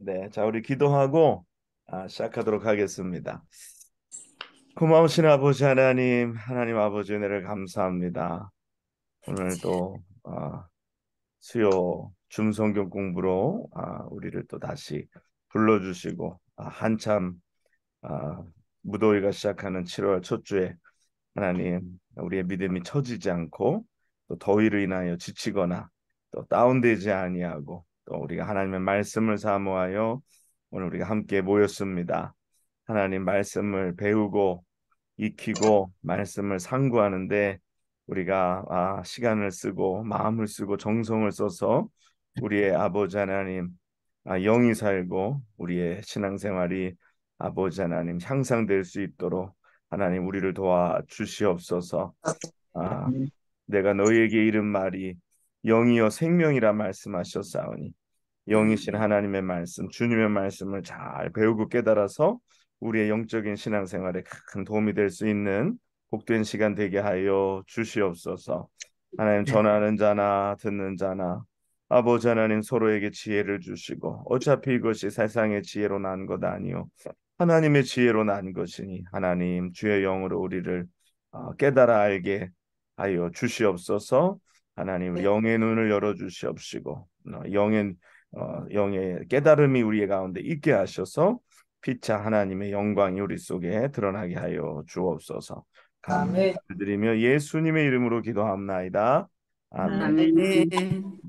네, 자, 우리 기도하고 시작하도록 하겠습니다. 고마우신 아버지 하나님, 하나님 아버지 은혜를 감사합니다. 오늘 또 수요 줌성경 공부로 우리를 또 다시 불러주시고 한참 아, 무더위가 시작하는 7월 첫 주에 하나님 우리의 믿음이 처지지 않고 또 더위를 인하여 지치거나 또 다운되지 아니하고 또 우리가 하나님의 말씀을 사모하여 오늘 우리가 함께 모였습니다. 하나님 말씀을 배우고 익히고 말씀을 상고하는데 우리가 시간을 쓰고 마음을 쓰고 정성을 써서 우리의 아버지 하나님 영이 살고 우리의 신앙생활이 아버지 하나님 향상될 수 있도록 하나님 우리를 도와 주시옵소서. 아, 내가 너희에게 이른 말이 영이요 생명이라 말씀하셨사오니 영이신 하나님의 말씀, 주님의 말씀을 잘 배우고 깨달아서 우리의 영적인 신앙생활에 큰 도움이 될 수 있는 복된 시간 되게 하여 주시옵소서. 하나님 전하는 자나 듣는 자나 아버지 하나님 서로에게 지혜를 주시고 어차피 이것이 세상의 지혜로 난 것 아니요 하나님의 지혜로 난 것이니 하나님 주의 영으로 우리를 깨달아 알게 하여 주시옵소서. 하나님 우리 영의 눈을 열어 주시옵시고 영의 깨달음이 우리 가운데 있게 하셔서 피차 하나님의 영광이 우리 속에 드러나게 하여 주옵소서. 아멘. 감사드리며 예수님의 이름으로 기도합나이다. 아멘. 아멘.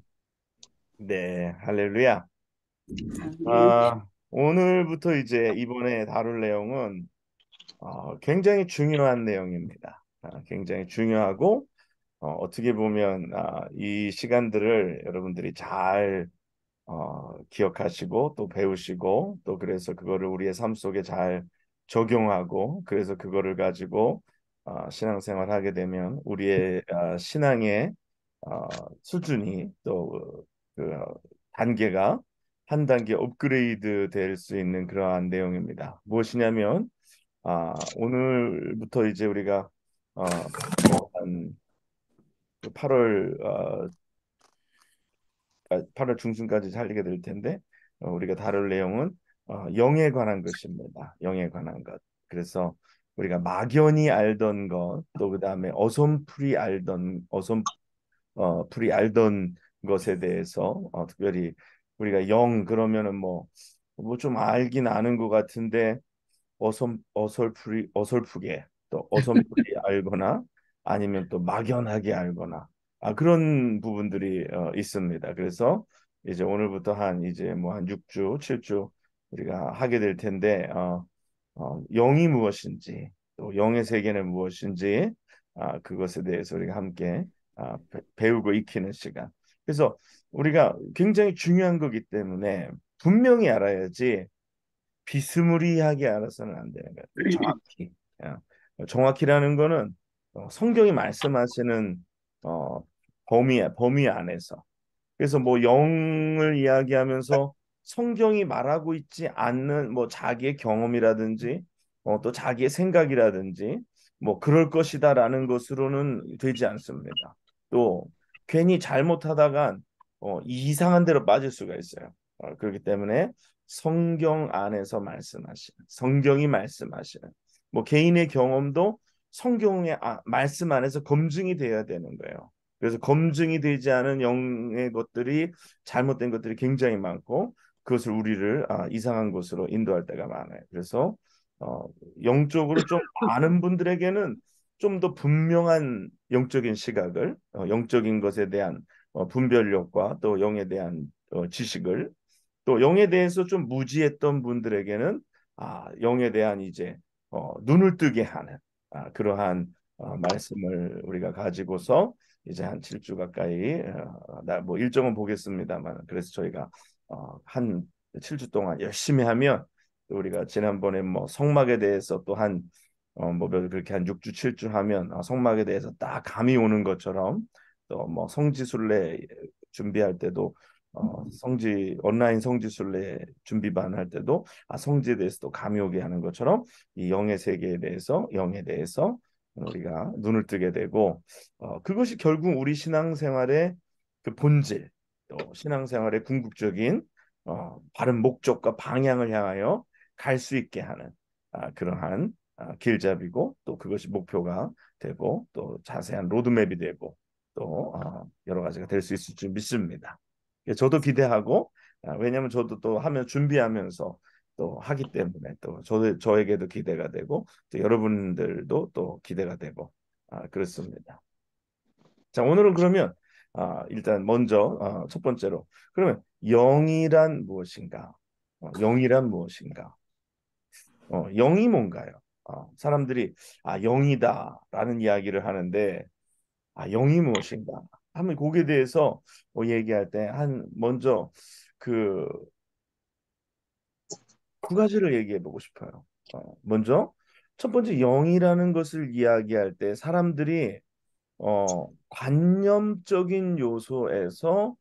네, 할렐루야. 아멘. 오늘부터 이제 이번에 다룰 내용은 굉장히 중요한 내용입니다. 굉장히 중요하고 어떻게 보면 이 시간들을 여러분들이 잘 기억하시고 또 배우시고 또 그래서 그거를 우리의 삶 속에 잘 적용하고 그래서 그거를 가지고 신앙생활 하게 되면 우리의 신앙의 수준이 또 그 단계가 한 단계 업그레이드 될 수 있는 그러한 내용입니다. 무엇이냐면 오늘부터 이제 우리가 뭐한 8월 8월 중순까지 살리게 될 텐데 우리가 다룰 내용은 영에 관한 것입니다. 영에 관한 것. 그래서 우리가 막연히 알던 것, 또 그다음에 어선풀이 알던 것에 대해서 특별히 우리가 영 그러면은 뭐 좀 알긴 아는 것 같은데 어설프게 또 어설프게 알거나 아니면 또 막연하게 알거나 그런 부분들이 있습니다. 그래서 이제 오늘부터 한 이제 뭐 한 6주, 7주 우리가 하게 될 텐데 영이 무엇인지 또 영의 세계는 무엇인지 그것에 대해서 우리가 함께 배우고 익히는 시간. 그래서 우리가 굉장히 중요한 거기 때문에 분명히 알아야지 비스무리하게 알아서는 안 되는 거예요. 정확히. 정확히라는 거는 성경이 말씀하시는 어, 범위 안에서. 그래서 뭐 영을 이야기하면서 성경이 말하고 있지 않는 뭐 자기의 경험이라든지 또 자기의 생각이라든지 뭐 그럴 것이다라는 것으로는 되지 않습니다. 또 괜히 잘못하다가 이상한 데로 빠질 수가 있어요. 그렇기 때문에 성경 안에서 말씀하시는 성경이 말씀하시는 뭐 개인의 경험도 성경의 말씀 안에서 검증이 돼야 되는 거예요. 그래서 검증이 되지 않은 영의 것들이 잘못된 것들이 굉장히 많고 그것을 우리를 이상한 곳으로 인도할 때가 많아요. 그래서 어, 영적으로 좀 아는 분들에게는 좀 더 분명한 영적인 시각을 영적인 것에 대한 분별력과 또 영에 대한 지식을 또 영에 대해서 좀 무지했던 분들에게는 영에 대한 이제 눈을 뜨게 하는 그러한 말씀을 우리가 가지고서 이제 한 7주 가까이 뭐 일정은 보겠습니다만 그래서 저희가 한 7주 동안 열심히 하면 또 우리가 지난번에 뭐 성막에 대해서 또 한 그렇게 한 6주 7주 하면 성막에 대해서 딱 감이 오는 것처럼 또 뭐 성지순례 준비할 때도 성지 온라인 성지순례 준비반 할 때도 성지에 대해서 또 감이 오게 하는 것처럼 이 영의 세계에 대해서 영에 대해서 우리가 눈을 뜨게 되고 그것이 결국 우리 신앙생활의 그 본질 또 신앙생활의 궁극적인 바른 목적과 방향을 향하여 갈 수 있게 하는 그러한 길잡이고 또 그것이 목표가 되고 또 자세한 로드맵이 되고 또 여러 가지가 될 수 있을 줄 믿습니다. 저도 기대하고 왜냐하면 저도 또 하면 준비하면서 또 하기 때문에 또 저에게도 기대가 되고 또 여러분들도 또 기대가 되고 그렇습니다. 자, 오늘은 그러면 일단 먼저 첫 번째로 그러면 영이란 무엇인가? 영이란 무엇인가? 영이 뭔가요? 사람들이 영이다라는 이야기를 하는데 영이 무엇인가? 하면 거기에 대해서 얘기할 때 한 먼저 그 두 가지를 얘기해 보고 싶어요. 먼저 첫 번째 영이라는 것을 이야기할 때 사람들이 관념적인 요소에서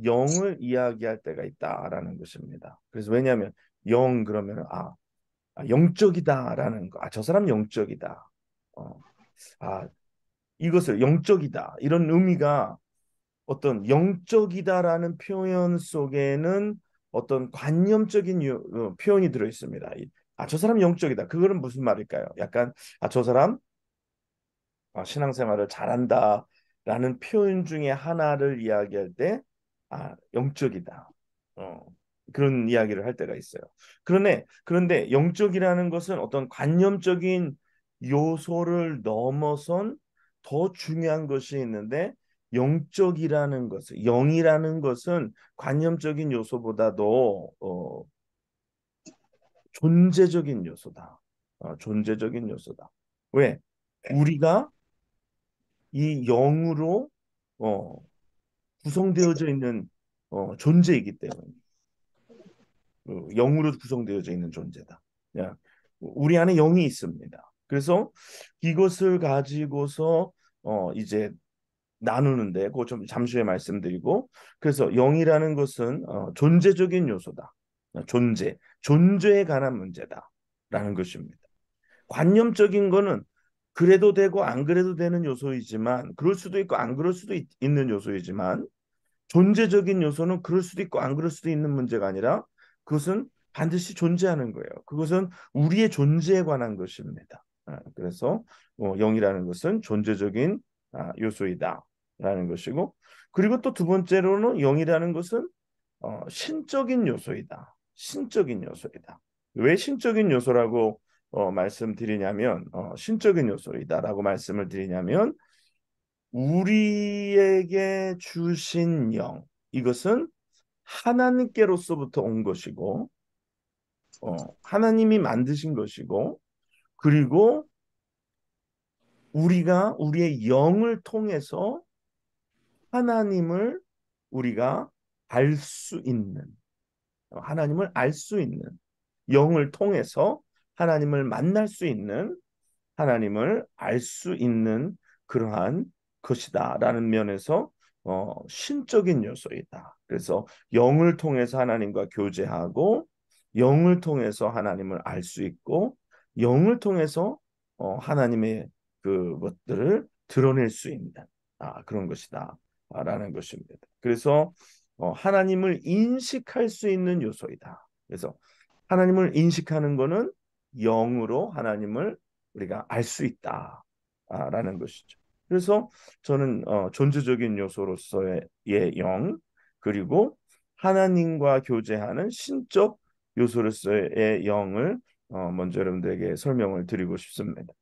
영을 이야기할 때가 있다라는 것입니다. 그래서 왜냐하면 영 그러면 영적이다라는 거, 저 사람 영적이다. 어, 아, 이것을 영적이다 이런 의미가 어떤 영적이다라는 표현 속에는 어떤 관념적인 표현이 들어 있습니다. 저 사람 영적이다. 그거는 무슨 말일까요? 약간 저 사람 신앙생활을 잘한다라는 표현 중에 하나를 이야기할 때, 영적이다. 어, 그런 이야기를 할 때가 있어요. 그런데 영적이라는 것은 어떤 관념적인 요소를 넘어선 더 중요한 것이 있는데, 영적이라는 것은, 영이라는 것은 관념적인 요소보다도 존재적인 요소다. 존재적인 요소다. 왜? 우리가 이 영으로 어, 구성되어져 있는 존재이기 때문에 영으로 구성되어져 있는 존재다. 야, 우리 안에 영이 있습니다. 그래서 이것을 가지고서 이제 나누는데 그거 좀 잠시 후에 말씀드리고 그래서 영이라는 것은 존재적인 요소다. 존재에 관한 문제다라는 것입니다. 관념적인 거는 그래도 되고 안 그래도 되는 요소이지만 그럴 수도 있고 안 그럴 수도 있는 요소이지만 존재적인 요소는 그럴 수도 있고 안 그럴 수도 있는 문제가 아니라 그것은 반드시 존재하는 거예요. 그것은 우리의 존재에 관한 것입니다. 그래서 영이라는 것은 존재적인 요소이다라는 것이고 그리고 또 두 번째로는 영이라는 것은 신적인 요소이다. 신적인 요소이다. 왜 신적인 요소라고 말씀드리냐면 신적인 요소이다라고 말씀을 드리냐면 우리에게 주신 영 이것은 하나님께로서부터 온 것이고 하나님이 만드신 것이고 그리고 우리가 우리의 영을 통해서 하나님을 우리가 알 수 있는 하나님을 알 수 있는 영을 통해서 하나님을 만날 수 있는 하나님을 알 수 있는 그러한 것이다라는 면에서 신적인 요소이다. 그래서 영을 통해서 하나님과 교제하고 영을 통해서 하나님을 알 수 있고 영을 통해서 하나님의 그 것들을 드러낼 수 있는 그런 것이다. 라는 것입니다. 그래서 하나님을 인식할 수 있는 요소이다. 그래서 하나님을 인식하는 것은 영으로 하나님을 우리가 알 수 있다라는 것이죠. 그래서 저는 존재적인 요소로서의 영 그리고 하나님과 교제하는 신적 요소로서의 영을 먼저 여러분들에게 설명을 드리고 싶습니다.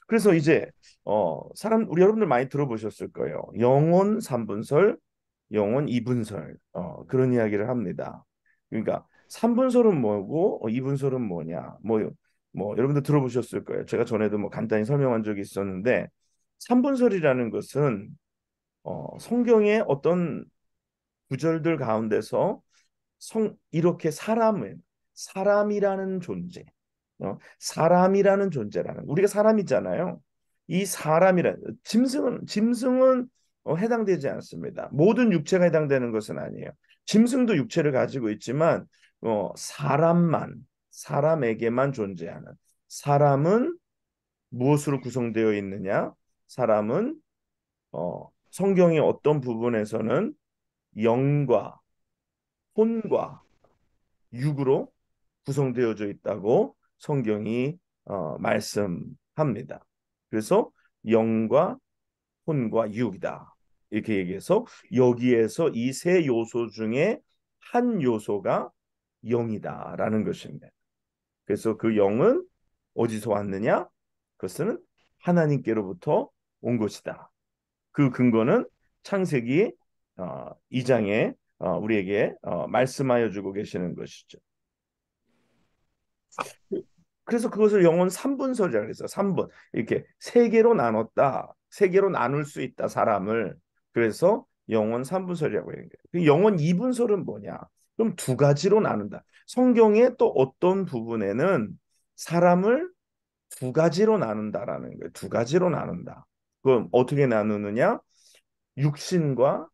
그래서 이제 우리 여러분들 많이 들어보셨을 거예요. 영혼 3분설, 영혼 2분설 그런 이야기를 합니다. 그러니까 3분설은 뭐고 2분설은 뭐냐? 뭐 여러분들 들어보셨을 거예요. 제가 전에도 뭐 간단히 설명한 적이 있었는데 3분설이라는 것은 성경의 어떤 구절들 가운데서 이렇게 사람이라는 존재 사람이라는 존재라는 우리가 사람이잖아요. 이 짐승은 해당되지 않습니다. 모든 육체가 해당되는 것은 아니에요. 짐승도 육체를 가지고 있지만 사람에게만 존재하는 사람은 무엇으로 구성되어 있느냐? 사람은 성경의 어떤 부분에서는 영과 혼과 육으로 구성되어져 있다고 성경이 말씀합니다. 그래서 영과 혼과 육이다. 이렇게 얘기해서 여기에서 이 세 요소 중에 한 요소가 영이다라는 것입니다. 그래서 그 영은 어디서 왔느냐? 그것은 하나님께로부터 온 것이다. 그 근거는 창세기 2장에 우리에게 말씀하여 주고 계시는 것이죠. 그래서 그것을 영혼 3분설이라고 그랬어요. 3분. 이렇게 세 개로 나눴다. 세 개로 나눌 수 있다, 사람을. 그래서 영혼 3분설이라고 해요. 그 영혼 2분설은 뭐냐? 그럼 두 가지로 나눈다. 성경의 또 어떤 부분에는 사람을 두 가지로 나눈다라는 거예요. 두 가지로 나눈다. 그럼 어떻게 나누느냐? 육신과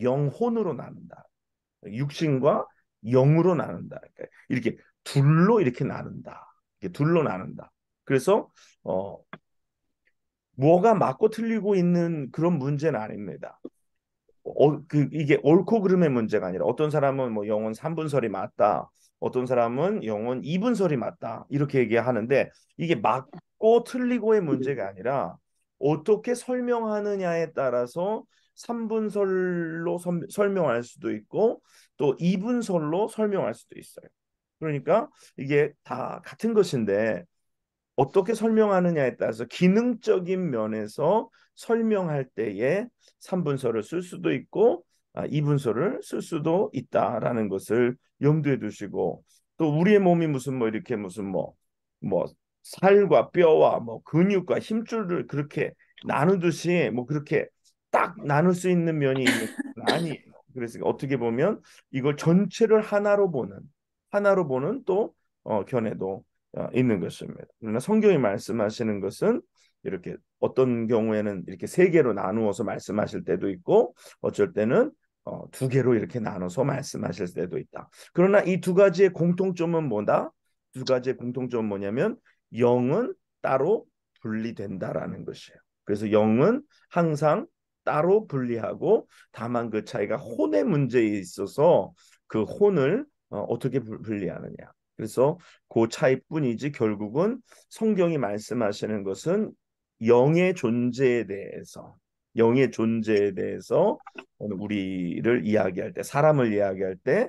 영혼으로 나눈다. 육신과 영으로 나눈다. 그러니까 이렇게 둘로 이렇게 나눈다. 이렇게 둘로 나눈다. 그래서 어, 뭐가 맞고 틀리고 있는 그런 문제는 아닙니다. 이게 옳고 그름의 문제가 아니라 어떤 사람은 뭐 영혼 3분설이 맞다. 어떤 사람은 영혼 2분설이 맞다. 이렇게 얘기하는데 이게 맞고 틀리고의 문제가 아니라 어떻게 설명하느냐에 따라서 3분설로 설명할 수도 있고 또 2분설로 설명할 수도 있어요. 그러니까 이게 다 같은 것인데 어떻게 설명하느냐에 따라서 기능적인 면에서 설명할 때에 3분서를 쓸 수도 있고 2분서를 쓸 수도 있다라는 것을 염두에 두시고 또 우리의 몸이 무슨 뭐 이렇게 무슨 뭐 살과 뼈와 뭐 근육과 힘줄을 그렇게 나누듯이 뭐 그렇게 딱 나눌 수 있는 면이 있는 건 아니에요. 그래서 어떻게 보면 이걸 전체를 하나로 보는 또 견해도 있는 것입니다. 그러나 성경이 말씀하시는 것은 이렇게 어떤 경우에는 이렇게 세 개로 나누어서 말씀하실 때도 있고 어쩔 때는 두 개로 이렇게 나눠서 말씀하실 때도 있다. 그러나 이 두 가지의 공통점은 뭐다? 두 가지의 공통점은 뭐냐면 영은 따로 분리된다라는 것이에요. 그래서 영은 항상 따로 분리하고 다만 그 차이가 혼의 문제에 있어서 그 혼을 어떻게 분리하느냐. 그래서 그 차이뿐이지 결국은 성경이 말씀하시는 것은 영의 존재에 대해서 영의 존재에 대해서 우리를 이야기할 때 사람을 이야기할 때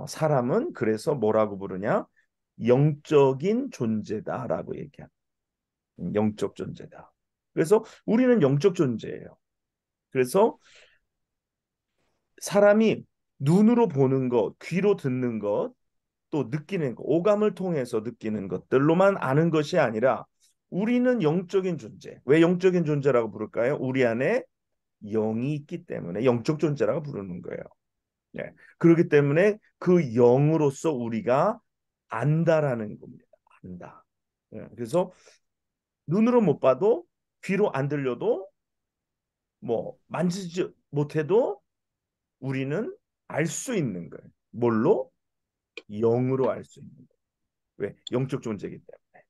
사람은 그래서 뭐라고 부르냐 영적인 존재다라고 얘기합니다. 영적 존재다. 그래서 우리는 영적 존재예요. 그래서 사람이 눈으로 보는 것, 귀로 듣는 것, 또 느끼는 것, 오감을 통해서 느끼는 것들로만 아는 것이 아니라 우리는 영적인 존재. 왜 영적인 존재라고 부를까요? 우리 안에 영이 있기 때문에 영적 존재라고 부르는 거예요. 네. 그렇기 때문에 그 영으로서 우리가 안다라는 겁니다. 안다. 네. 그래서 눈으로 못 봐도 귀로 안 들려도 뭐 만지지 못해도 우리는 알 수 있는 거예요. 뭘로? 영으로 알 수 있는 거예요. 왜? 영적 존재이기 때문에.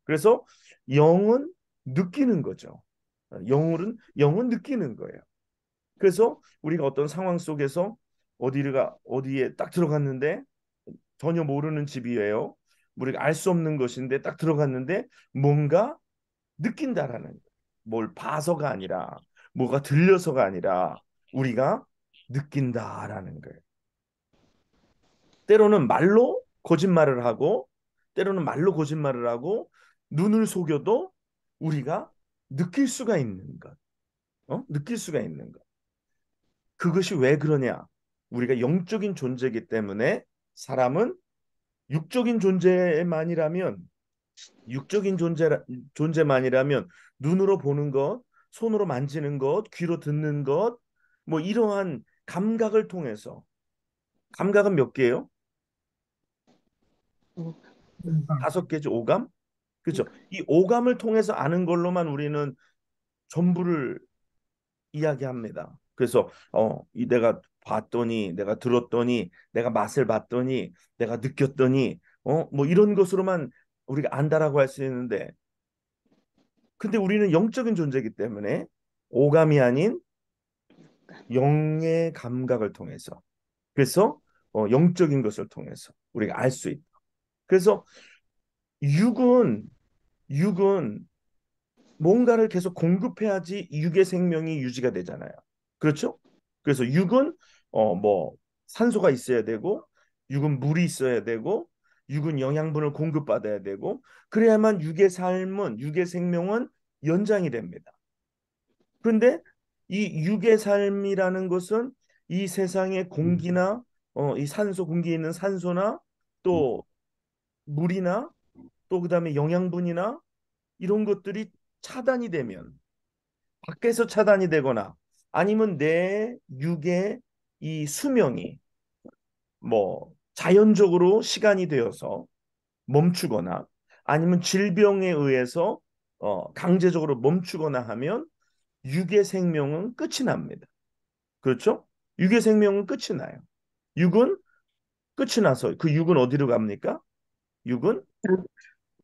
그래서 영은 느끼는 거죠. 영은 느끼는 거예요. 그래서 우리가 어떤 상황 속에서 어디에 딱 들어갔는데 전혀 모르는 집이에요. 우리가 알 수 없는 것인데 딱 들어갔는데 뭔가 느낀다라는 거예요. 뭘 봐서가 아니라 뭐가 들려서가 아니라 우리가 느낀다라는 거예요. 때로는 말로 거짓말을 하고 때로는 말로 거짓말을 하고 눈을 속여도 우리가 느낄 수가 있는 것. 느낄 수가 있는 것. 그것이 왜 그러냐? 우리가 영적인 존재이기 때문에 사람은 육적인 존재만이라면 육적인 존재만이라면 눈으로 보는 것, 손으로 만지는 것, 귀로 듣는 것, 뭐 이러한 감각을 통해서 감각은 몇 개예요? 다섯 개죠. 오감? 그렇죠. 이 오감을 통해서 아는 걸로만 우리는 전부를 이야기합니다. 그래서 내가 봤더니 내가 들었더니 내가 맛을 봤더니 내가 느꼈더니 뭐 이런 것으로만 우리가 안다라고 할 수 있는데 근데 우리는 영적인 존재이기 때문에 오감이 아닌 영의 감각을 통해서 그래서 영적인 것을 통해서 우리가 알 수 있다. 그래서 육은 육은 뭔가를 계속 공급해야지 육의 생명이 유지가 되잖아요. 그렇죠? 그래서 육은 뭐 산소가 있어야 되고, 육은 물이 있어야 되고, 육은 영양분을 공급받아야 되고, 그래야만 육의 삶은, 육의 생명은 연장이 됩니다. 그런데 이 육의 삶이라는 것은 이 세상의 공기나 이 산소, 공기에 있는 산소나 또 물이나 또 그다음에 영양분이나 이런 것들이 차단이 되면, 밖에서 차단이 되거나 아니면 내 육의 이 수명이 뭐 자연적으로 시간이 되어서 멈추거나 아니면 질병에 의해서 강제적으로 멈추거나 하면 육의 생명은 끝이 납니다. 그렇죠? 육의 생명은 끝이 나요. 육은 끝이 나서 그 육은 어디로 갑니까? 육은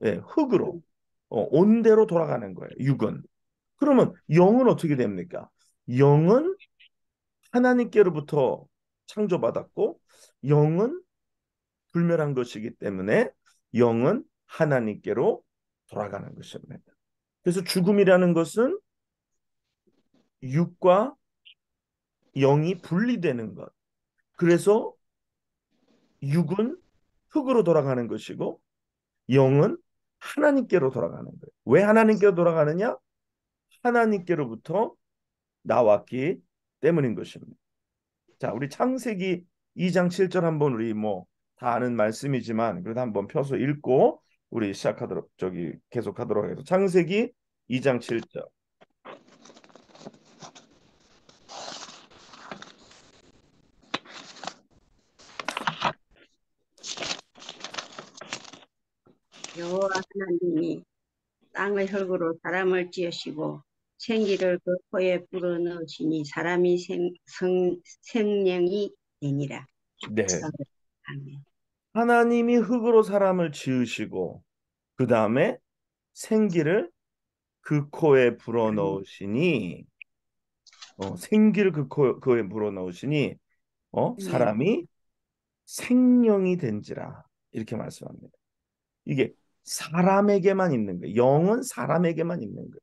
예, 흙으로 온대로 돌아가는 거예요. 육은. 그러면 영은 어떻게 됩니까? 영은 하나님께로부터 창조받았고, 영은 불멸한 것이기 때문에 영은 하나님께로 돌아가는 것입니다. 그래서 죽음이라는 것은 육과 영이 분리되는 것. 그래서 육은 흙으로 돌아가는 것이고 영은 하나님께로 돌아가는 거예요. 왜 하나님께로 돌아가느냐? 하나님께로부터 나왔기 때문인 것입니다. 자, 우리 창세기 2장 7절 한번 우리 뭐 다 아는 말씀이지만 그래도 한번 펴서 읽고 우리 시작하도록 계속하도록 해서 창세기 2장 7절. 여호와 하나님이 땅의 흙으로 사람을 지으시고 생기를 그 코에 불어넣으시니 사람이 생명이 되니라. 네. 아멘. 하나님이 흙으로 사람을 지으시고 그 다음에 생기를 그 코에 아멘. 불어넣으시니 생기를 코에 불어넣으시니 네. 사람이 생명이 된지라 이렇게 말씀합니다. 이게 사람에게만 있는 거예요. 영은 사람에게만 있는 거예요.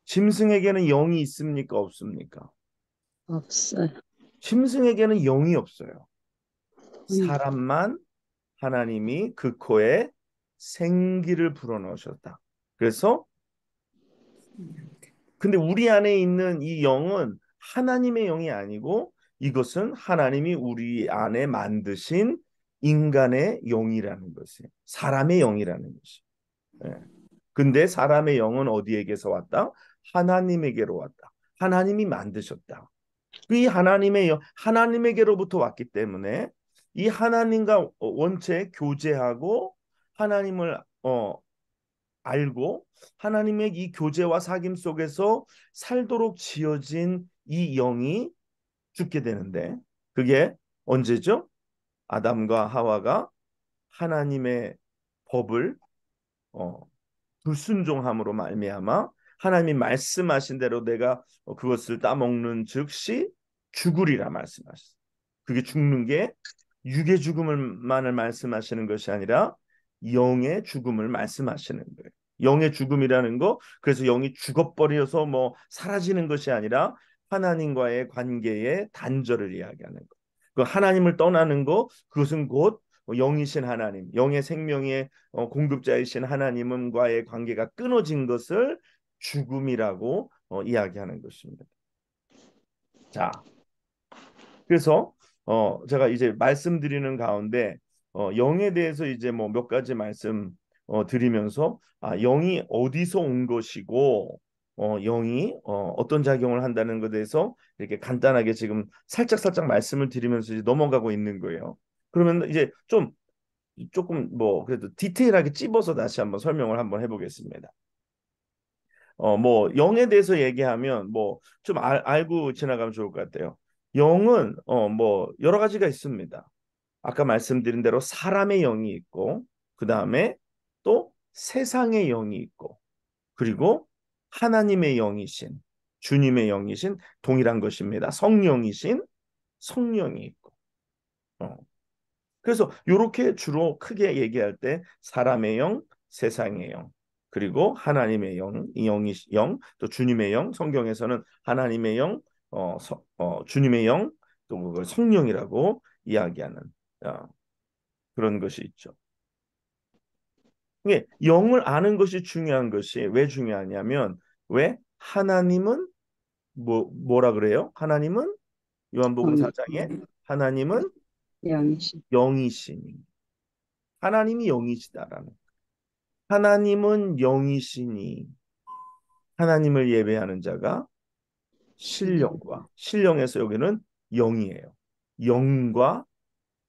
짐승에게는 영이 있습니까? 없습니까? 없어요. 짐승에게는 영이 없어요. 음, 사람만 하나님이 그 코에 생기를 불어넣으셨다. 그래서 근데 우리 안에 있는 이 영은 하나님의 영이 아니고 이것은 하나님이 우리 안에 만드신 인간의 영이라는 것이에요. 사람의 영이라는 것이. 예. 근데 사람의 영은 어디에게서 왔다? 하나님에게로 왔다. 하나님이 만드셨다. 이 하나님의 영, 하나님에게로부터 왔기 때문에 이 하나님과 원체 교제하고 하나님을 알고 하나님의 이 교제와 사귐 속에서 살도록 지어진 이 영이 죽게 되는데 그게 언제죠? 아담과 하와가 하나님의 법을 어, 불순종함으로 말미암아 하나님이 말씀하신 대로 내가 그것을 따먹는 즉시 죽으리라 말씀하셨어요. 그게 죽는 게 육의 죽음을만을 말씀하시는 것이 아니라 영의 죽음을 말씀하시는 거예요. 영의 죽음이라는 거, 그래서 영이 죽어버려서 뭐 사라지는 것이 아니라 하나님과의 관계의 단절을 이야기하는 거. 그 하나님을 떠나는 거, 그것은 곧 영이신 하나님, 영의 생명의 공급자이신 하나님과의 관계가 끊어진 것을 죽음이라고 이야기하는 것입니다. 자, 그래서 제가 이제 말씀드리는 가운데 영에 대해서 이제 뭐 몇 가지 말씀 드리면서 영이 어디서 온 것이고 영이 어떤 작용을 한다는 것에 대해서 이렇게 간단하게 지금 살짝 말씀을 드리면서 이제 넘어가고 있는 거예요. 그러면 이제 좀 조금 뭐 그래도 디테일하게 찝어서 다시 한번 설명을 한번 해보겠습니다. 뭐 영에 대해서 얘기하면 뭐 좀 알고 지나가면 좋을 것 같아요. 영은 뭐 여러 가지가 있습니다. 아까 말씀드린 대로 사람의 영이 있고 그 다음에 또 세상의 영이 있고 그리고 하나님의 영이신 주님의 영이신 동일한 것입니다. 성령이신 성령이 있고 그래서 이렇게 주로 크게 얘기할 때 사람의 영, 세상의 영, 그리고 하나님의 영, 이 영이 영, 또 주님의 영, 성경에서는 하나님의 영, 주님의 영, 또 그걸 성령이라고 이야기하는 어, 그런 것이 있죠. 이게 영을 아는 것이 중요한 것이 왜 중요하냐면 왜 하나님은 뭐라 그래요? 하나님은 요한복음 영, 4장에 하나님은 영이신. 영이시니 하나님이 영이시다라는 하나님은 영이시니 하나님을 예배하는 자가 신령과 신령에서 여기는 영이에요. 영과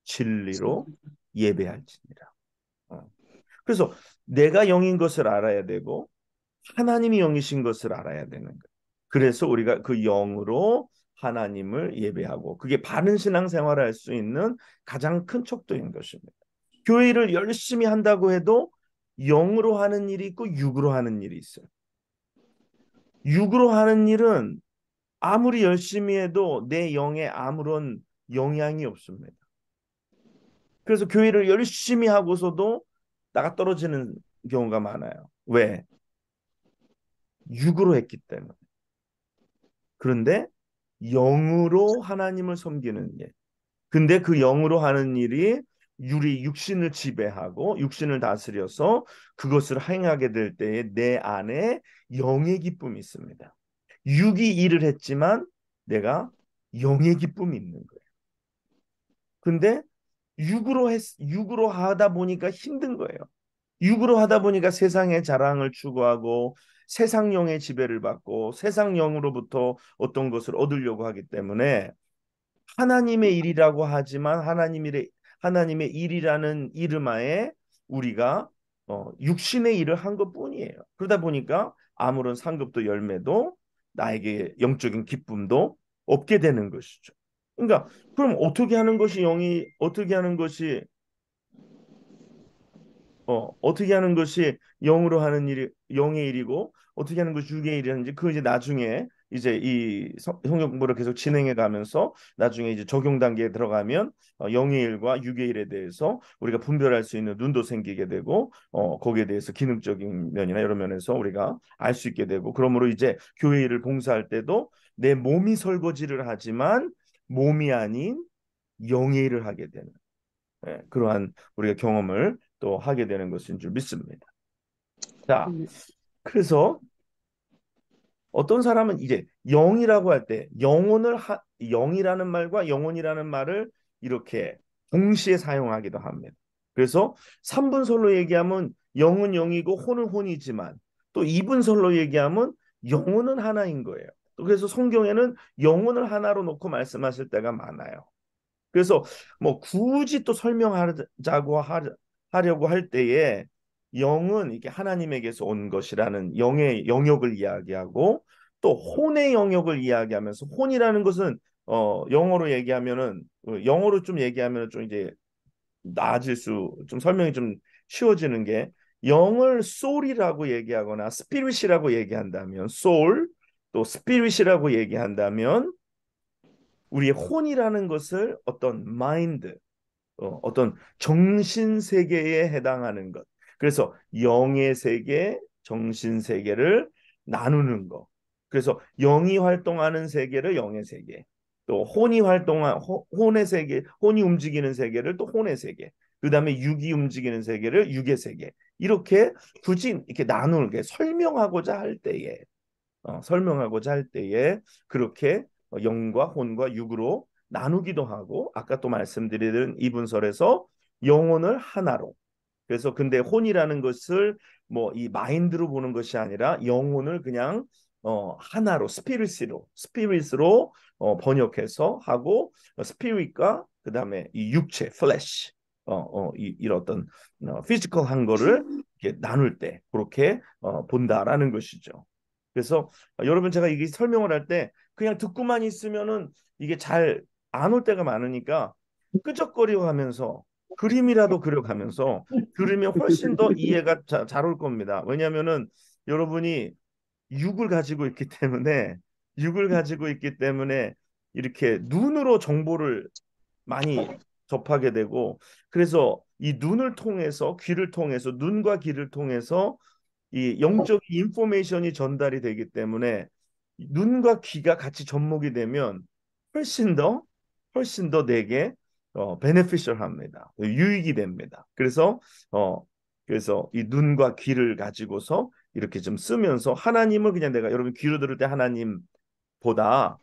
진리로 예배할지니라. 어. 그래서 내가 영인 것을 알아야 되고 하나님이 영이신 것을 알아야 되는 거예요. 그래서 우리가 그 영으로 하나님을 예배하고 그게 바른 신앙생활을 할 수 있는 가장 큰 척도인 것입니다. 교회를 열심히 한다고 해도 영으로 하는 일이 있고 육으로 하는 일이 있어요. 육으로 하는 일은 아무리 열심히 해도 내 영에 아무런 영향이 없습니다. 그래서 교회를 열심히 하고서도 나가 떨어지는 경우가 많아요. 왜? 육으로 했기 때문에. 그런데 영으로 하나님을 섬기는 일. 근데 그 영으로 하는 일이 우리 육신을 지배하고 육신을 다스려서 그것을 행하게 될 때에 내 안에 영의 기쁨이 있습니다. 육이 일을 했지만 내가 영의 기쁨이 있는 거예요. 근데 육으로 하다 보니까 힘든 거예요. 육으로 하다 보니까 세상의 자랑을 추구하고 세상령의 지배를 받고 세상령으로부터 어떤 것을 얻으려고 하기 때문에 하나님의 일이라고 하지만 하나님의 일이라는 이름하에 우리가 육신의 일을 한 것뿐이에요. 그러다 보니까 아무런 상급도 열매도 나에게 영적인 기쁨도 없게 되는 것이죠. 그러니까 그럼 어떻게 하는 것이 어떻게 하는 것이 영으로 하는 일이 영의 일이고 어떻게 하는 것이 육의 일이라는지 그 이제 나중에 이제 이 성경 공부를 계속 진행해 가면서 나중에 이제 적용 단계에 들어가면 영의 일과 육의 일에 대해서 우리가 분별할 수 있는 눈도 생기게 되고 거기에 대해서 기능적인 면이나 여러 면에서 우리가 알 수 있게 되고 그러므로 이제 교회 일을 봉사할 때도 내 몸이 설거지를 하지만 몸이 아닌 영의 일을 하게 되는 그러한 우리가 경험을 또 하게 되는 것인 줄 믿습니다. 자, 그래서 어떤 사람은 이제 영이라고 할 때 영이라는 말과 영혼이라는 말을 이렇게 동시에 사용하기도 합니다. 그래서 3분설로 얘기하면 영은 영이고 혼은 혼이지만 또 2분설로 얘기하면 영혼은 하나인 거예요. 그래서 성경에는 영혼을 하나로 놓고 말씀하실 때가 많아요. 그래서 뭐 굳이 또 하려고 할 때에 영은 이게 하나님에게서 온 것이라는 영의 영역을 이야기하고 또 혼의 영역을 이야기하면서 혼이라는 것은 영어로 얘기하면은 영어로 좀 얘기하면은 좀 이제 좀 설명이 좀 쉬워지는 게 영을 soul이라고 얘기하거나 spirit이라고 얘기한다면 soul 또 spirit이라고 얘기한다면 우리의 혼이라는 것을 어떤 마인드, 어떤 정신 세계에 해당하는 것. 그래서 영의 세계, 정신 세계를 나누는 것. 그래서 영이 활동하는 세계를 영의 세계, 또 혼의 세계, 혼이 움직이는 세계를 또 혼의 세계. 그다음에 육이 움직이는 세계를 육의 세계. 이렇게 굳이 이렇게 나누는 게 설명하고자 할 때에 그렇게 영과 혼과 육으로 나누기도 하고 아까 또 말씀드린 이분설에서 영혼을 하나로 그래서 근데 혼이라는 것을 뭐 이 마인드로 보는 것이 아니라 영혼을 그냥 하나로 스피릿으로 번역해서 하고 스피릿과 그다음에 이 육체 플래시 이런 어떤 피지컬한 거를 이렇게 나눌 때 그렇게 본다라는 것이죠. 그래서 여러분 제가 이게 설명을 할 때 그냥 듣고만 있으면은 이게 잘 안 올 때가 많으니까 끄적거리고 하면서 그림이라도 그려가면서 들으면 훨씬 더 이해가 잘 올 겁니다. 왜냐하면은 여러분이 육을 가지고 있기 때문에 육을 가지고 있기 때문에 이렇게 눈으로 정보를 많이 접하게 되고 그래서 이 눈을 통해서 귀를 통해서 눈과 귀를 통해서 이 영적인 인포메이션이 전달이 되기 때문에 눈과 귀가 같이 접목이 되면 훨씬 더 훨씬 더 내게 베네피셜합니다. 유익이 됩니다. 어 그래서 이 눈과 귀를 가지고서 이렇게 좀 쓰면서 하나님을 그냥 내가 여러분 귀로 들을 때 하나님 보다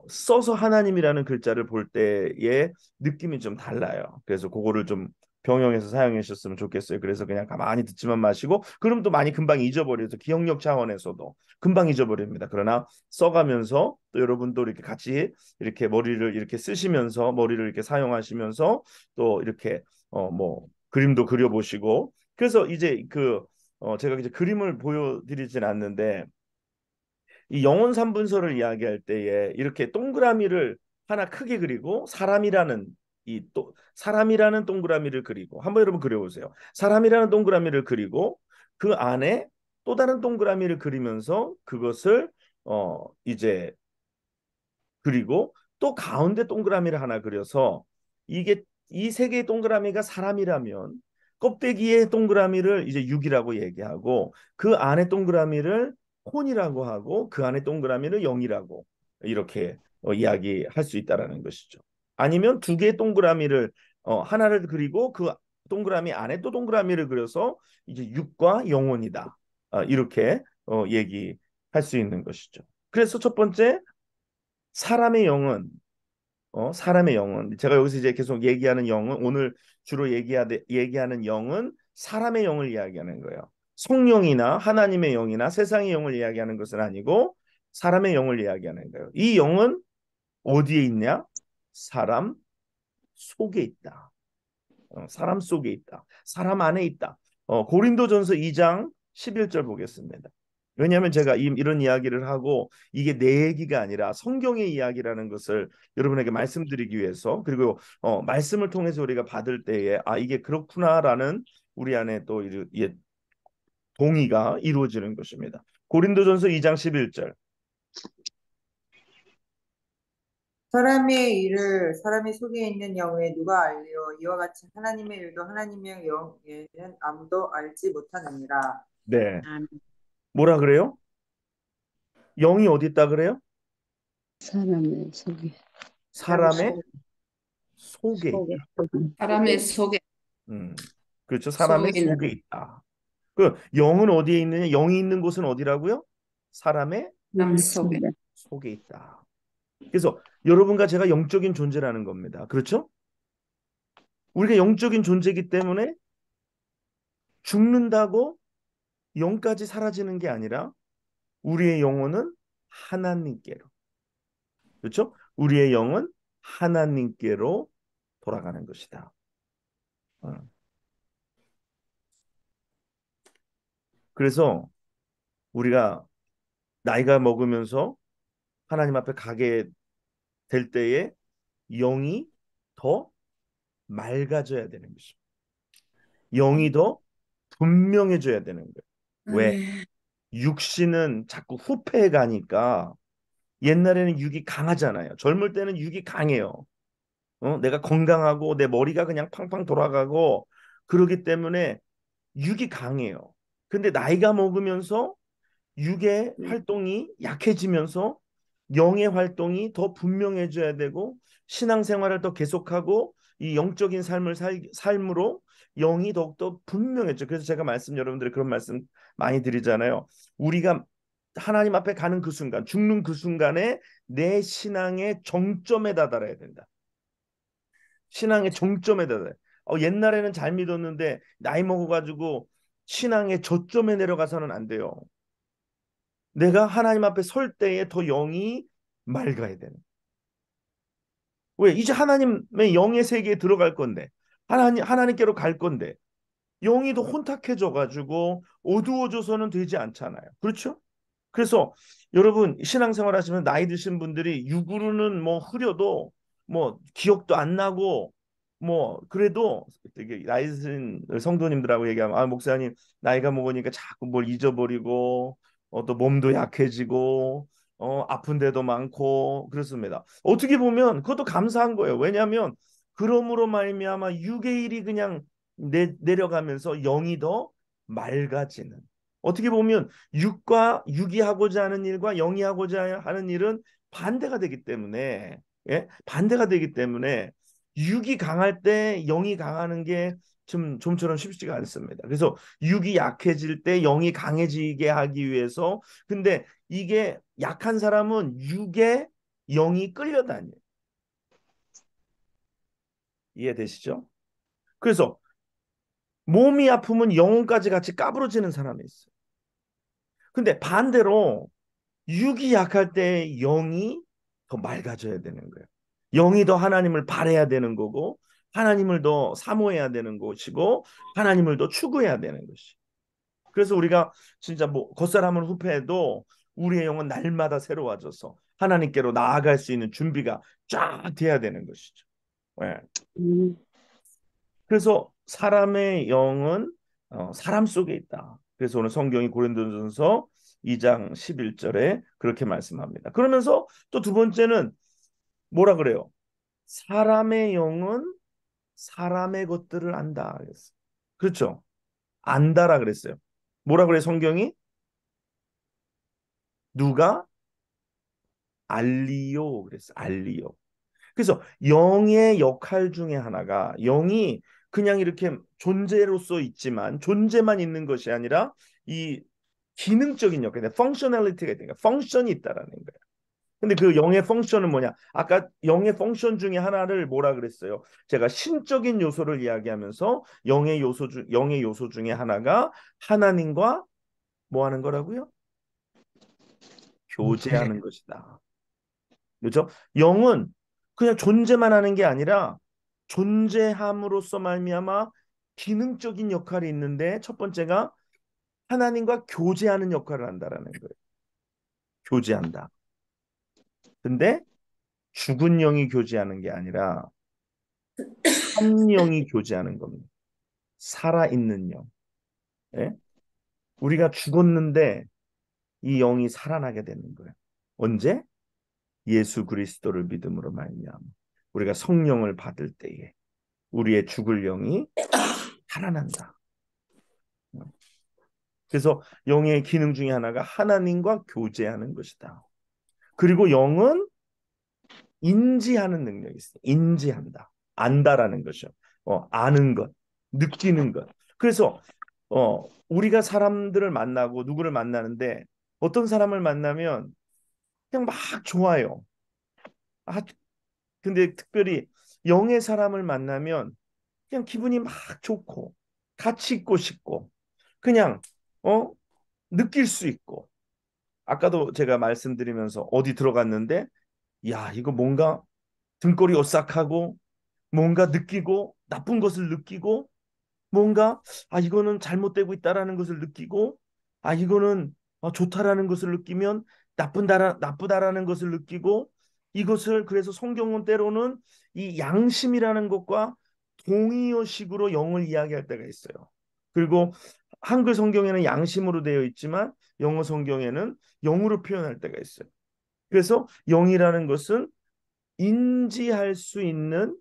써서 하나님이라는 글자를 볼 때의 느낌이 좀 달라요. 그래서 그거를 좀 병영해서 사용해 주셨으면 좋겠어요. 그래서 그냥 가만히 듣지만 마시고 그럼 또 많이 금방 잊어버려서 기억력 차원에서도 금방 잊어버립니다. 그러나 써가면서 또 여러분도 이렇게 같이 이렇게 머리를 이렇게 쓰시면서 머리를 이렇게 사용하시면서 또 이렇게 뭐 그림도 그려보시고 그래서 이제 제가 이제 그림을 보여드리진 않는데 이 영혼 삼분서를 이야기할 때에 이렇게 동그라미를 하나 크게 그리고 사람이라는 이 또 사람이라는 동그라미를 그리고 한번 여러분 그려보세요. 사람이라는 동그라미를 그리고 그 안에 또 다른 동그라미를 그리면서 그것을 이제 그리고 또 가운데 동그라미를 하나 그려서 이게 이 세 개의 동그라미가 사람이라면 껍데기의 동그라미를 이제 육이라고 얘기하고 그 안에 동그라미를 혼이라고 하고 그 안에 동그라미를 영이라고 이렇게 이야기할 수 있다라는 것이죠. 아니면 두 개의 동그라미를 하나를 그리고 그 동그라미 안에 또 동그라미를 그려서 이제 육과 영혼이다. 이렇게 얘기할 수 있는 것이죠. 그래서 첫 번째 사람의 영은 사람의 영은 제가 여기서 이제 계속 얘기하는 영은 오늘 주로 얘기하는 영은 사람의 영을 이야기하는 거예요. 성령이나 하나님의 영이나 세상의 영을 이야기하는 것은 아니고 사람의 영을 이야기하는 거예요. 이 영은 어디에 있냐? 사람 속에 있다. 사람 속에 있다. 사람 안에 있다. 고린도전서 2장 11절 보겠습니다. 왜냐하면 제가 이런 이야기를 하고 이게 내 얘기가 아니라 성경의 이야기라는 것을 여러분에게 말씀드리기 위해서 그리고 말씀을 통해서 우리가 받을 때에 이게 그렇구나라는 우리 안에 또 동의가 이루어지는 것입니다. 고린도전서 2장 11절. 사람의 일을 사람의 속에 있는 영에 누가 알리요? 이와 같이 하나님의 일도 하나님의 영에는 아무도 알지 못하느니라. 네. 아멘. 뭐라 그래요? 영이 어디 있다 그래요? 사람의 속에. 사람의 속에 속에. 있다. 사람의 속에 그렇죠. 사람의 속에 있는 속에 있다. 그 영은 어디에 있느냐? 영이 있는 곳은 어디라고요? 사람의 사람 속에 속에 있다. 그래서 여러분과 제가 영적인 존재라는 겁니다. 그렇죠? 우리가 영적인 존재이기 때문에 죽는다고 영까지 사라지는 게 아니라 우리의 영혼은 하나님께로. 그렇죠? 우리의 영은 하나님께로 돌아가는 것이다. 어. 그래서 우리가 나이가 먹으면서 하나님 앞에 가게 될 때에 영이 더 맑아져야 되는 것입니다. 영이 더 분명해져야 되는 거예요. 왜? 아멘. 육신은 자꾸 후패해 가니까 옛날에는 육이 강하잖아요. 젊을 때는 육이 강해요. 내가 건강하고 내 머리가 그냥 팡팡 돌아가고 그러기 때문에 육이 강해요. 근데 나이가 먹으면서 육의 활동이 약해지면서 영의 활동이 더 분명해져야 되고 신앙생활을 더 계속하고 이 영적인 삶으로 영이 더욱더 분명해져. 그래서 제가 여러분들이 그런 말씀 많이 드리잖아요. 우리가 하나님 앞에 가는 그 순간, 죽는 그 순간에 내 신앙의 정점에 다다라야 된다. 신앙의 정점에 다다라. 옛날에는 잘 믿었는데 나이 먹어가지고 신앙의 저점에 내려가서는 안 돼요. 내가 하나님 앞에 설 때에 더 영이 맑아야 되는. 왜? 이제 하나님의 영의 세계에 들어갈 건데 하나님께로 갈 건데 영이 더 혼탁해져 가지고 어두워져서는 되지 않잖아요. 그렇죠? 그래서 여러분 신앙생활 하시면 나이 드신 분들이 육으로는 뭐 흐려도 뭐 기억도 안 나고 뭐 그래도 되게 나이 드신 성도님들하고 얘기하면 목사님 나이가 먹으니까 자꾸 뭘 잊어버리고 또 몸도 약해지고 아픈 데도 많고 그렇습니다. 어떻게 보면 그것도 감사한 거예요. 왜냐하면 그러므로 말미암아 육의 일이 그냥 내려가면서 영이 더 맑아지는. 어떻게 보면 육이 하고자 하는 일과 영이 하고자 하는 일은 반대가 되기 때문에, 예? 반대가 되기 때문에 육이 강할 때 영이 강하는 게 좀처럼 쉽지가 않습니다. 그래서 육이 약해질 때 영이 강해지게 하기 위해서, 근데 이게 약한 사람은 육에 영이 끌려다녀요. 이해되시죠? 그래서 몸이 아프면 영혼까지 같이 까부러지는 사람이 있어요. 근데 반대로 육이 약할 때 영이 더 맑아져야 되는 거예요. 영이 더 하나님을 바라야 되는 거고, 하나님을 더 사모해야 되는 것이고, 하나님을 더 추구해야 되는 것이. 그래서 우리가 진짜 뭐 겉사람은 후패해도 우리의 영은 날마다 새로워져서 하나님께로 나아갈 수 있는 준비가 쫙 돼야 되는 것이죠. 네. 음, 그래서 사람의 영은 사람 속에 있다. 그래서 오늘 성경이 고린도전서 2장 11절에 그렇게 말씀합니다. 그러면서 또 두 번째는 뭐라 그래요? 사람의 영은 사람의 것들을 안다 그랬어요. 그렇죠? 안다라 그랬어요. 뭐라 그래 성경이? 누가 알리오 그랬어. 알리오. 그래서 영의 역할 중에 하나가, 영이 그냥 이렇게 존재로서 있지만 존재만 있는 것이 아니라 이 기능적인 역할, 펑셔널리티가 있다니까, 펑션이 있다라는 거예요. 근데 그 영의 펑션은 뭐냐? 아까 영의 펑션 중에 하나를 뭐라 그랬어요? 제가 신적인 요소를 이야기하면서 영의 요소 중에 하나가 하나님과 뭐 하는 거라고요? 교제하는 것이다. 그렇죠? 영은 그냥 존재만 하는 게 아니라 존재함으로써 말미암아 기능적인 역할이 있는데, 첫 번째가 하나님과 교제하는 역할을 한다라는 거예요. 교제한다. 근데 죽은 영이 교제하는 게 아니라 한 영이 교제하는 겁니다. 살아있는 영. 예? 우리가 죽었는데 이 영이 살아나게 되는 거예요. 언제? 예수 그리스도를 믿음으로 말미암아 우리가 성령을 받을 때에 우리의 죽을 영이 살아난다. 그래서 영의 기능 중에 하나가 하나님과 교제하는 것이다. 그리고 영은 인지하는 능력이 있어요. 인지한다. 안다라는 것이요. 아는 것, 느끼는 것. 그래서 우리가 사람들을 만나고 누구를 만나는데 어떤 사람을 만나면 그냥 막 좋아요. 아, 근데 특별히 영의 사람을 만나면 그냥 기분이 막 좋고 같이 있고 싶고 그냥 어 느낄 수 있고, 아까도 제가 말씀드리면서 어디 들어갔는데 야 이거 뭔가 등골이 오싹하고 뭔가 느끼고 나쁜 것을 느끼고 뭔가 이거는 잘못되고 있다라는 것을 느끼고 이거는 좋다라는 것을 느끼면 나쁘다라는 것을 느끼고, 이것을 그래서 성경은 때로는 이 양심이라는 것과 동의어식으로 영을 이야기할 때가 있어요. 그리고 한글 성경에는 양심으로 되어 있지만 영어 성경에는 영으로 표현할 때가 있어요. 그래서 영이라는 것은 인지할 수 있는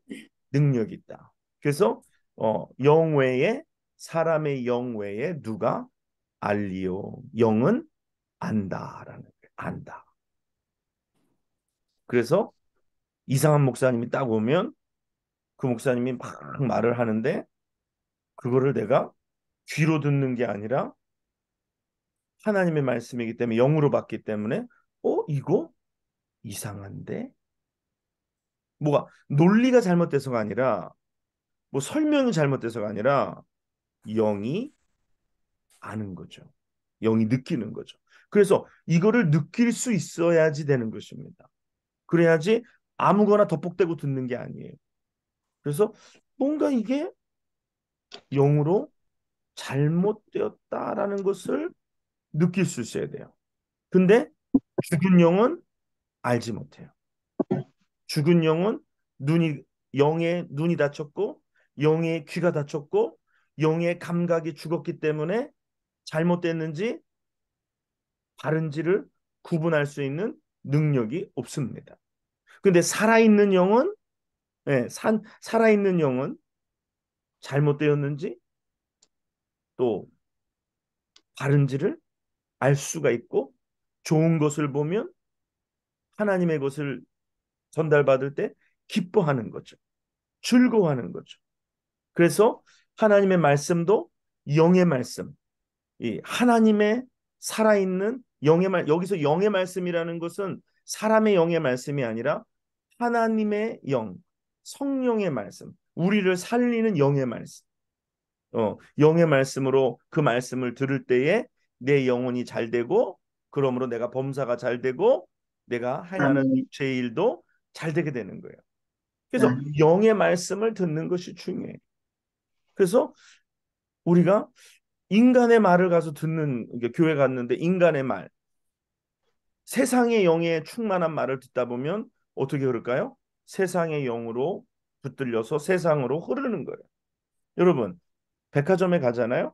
능력이 있다. 그래서 영 외에, 사람의 영 외에 누가 알리오, 영은 안다라는 거예요. 안다. 그래서 이상한 목사님이 딱 오면 그 목사님이 막 말을 하는데 그거를 내가 귀로 듣는 게 아니라 하나님의 말씀이기 때문에 영으로 받기 때문에 이거 이상한데, 뭐가 논리가 잘못돼서가 아니라 뭐 설명이 잘못돼서가 아니라 영이 아는 거죠. 영이 느끼는 거죠. 그래서 이거를 느낄 수 있어야지 되는 것입니다. 그래야지 아무거나 덮복대고 듣는 게 아니에요. 그래서 뭔가 이게 영으로 잘못되었다라는 것을 느낄 수 있어야 돼요. 근데 죽은 영은 알지 못해요. 죽은 영은 영의 눈이 다쳤고 영의 귀가 다쳤고 영의 감각이 죽었기 때문에 잘못됐는지 바른지를 구분할 수 있는 능력이 없습니다. 근데 살아있는 영은 예, 살아있는 영은 잘못되었는지 또 바른지를 알 수가 있고, 좋은 것을 보면 하나님의 것을 전달받을 때 기뻐하는 거죠. 즐거워하는 거죠. 그래서 하나님의 말씀도 영의 말씀, 이 하나님의 살아있는 영의 여기서 영의 말씀이라는 것은 사람의 영의 말씀이 아니라 하나님의 영, 성령의 말씀, 우리를 살리는 영의 말씀. 영의 말씀으로 그 말씀을 들을 때에 내 영혼이 잘 되고, 그러므로 내가 범사가 잘 되고 내가 행하는 아멘. 육체의 일도 잘 되게 되는 거예요. 그래서 영의 말씀을 듣는 것이 중요해요. 그래서 우리가 인간의 말을 가서 듣는, 교회 갔는데 인간의 말, 세상의 영에 충만한 말을 듣다 보면 어떻게 흐를까요? 세상의 영으로 붙들려서 세상으로 흐르는 거예요. 여러분, 백화점에 가잖아요.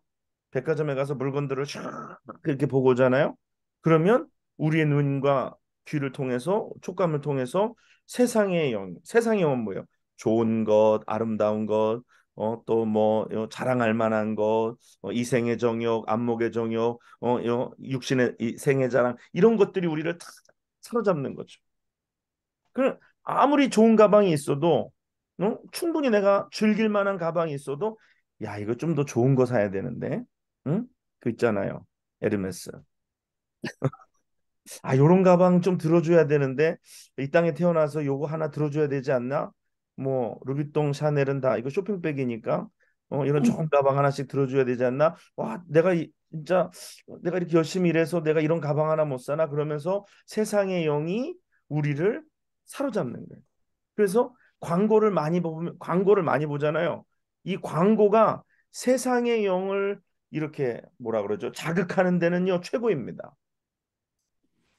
백화점에 가서 물건들을 쫙 이렇게 보고 오잖아요. 그러면 우리의 눈과 귀를 통해서, 촉감을 통해서 세상의 영은 뭐예요? 좋은 것, 아름다운 것, 또 뭐 자랑할 만한 것, 이생의 정욕, 안목의 정욕, 육신의 이 생의 자랑, 이런 것들이 우리를 다 사로잡는 거죠. 그 아무리 좋은 가방이 있어도, 충분히 내가 즐길 만한 가방이 있어도, 야, 이거 좀 더 좋은 거 사야 되는데, 응? 그 있잖아요, 에르메스. 아, 요런 가방 좀 들어줘야 되는데, 이 땅에 태어나서 요거 하나 들어줘야 되지 않나? 뭐 루비통, 샤넬은 다 이거 쇼핑백이니까, 이런 좋은 가방 하나씩 들어줘야 되지 않나? 와, 진짜 내가 이렇게 열심히 일해서 내가 이런 가방 하나 못 사나? 그러면서 세상의 영이 우리를 사로잡는 거예요. 그래서 광고를 많이 보잖아요. 이 광고가 세상의 영을 이렇게 뭐라 그러죠? 자극하는 데는요, 최고입니다.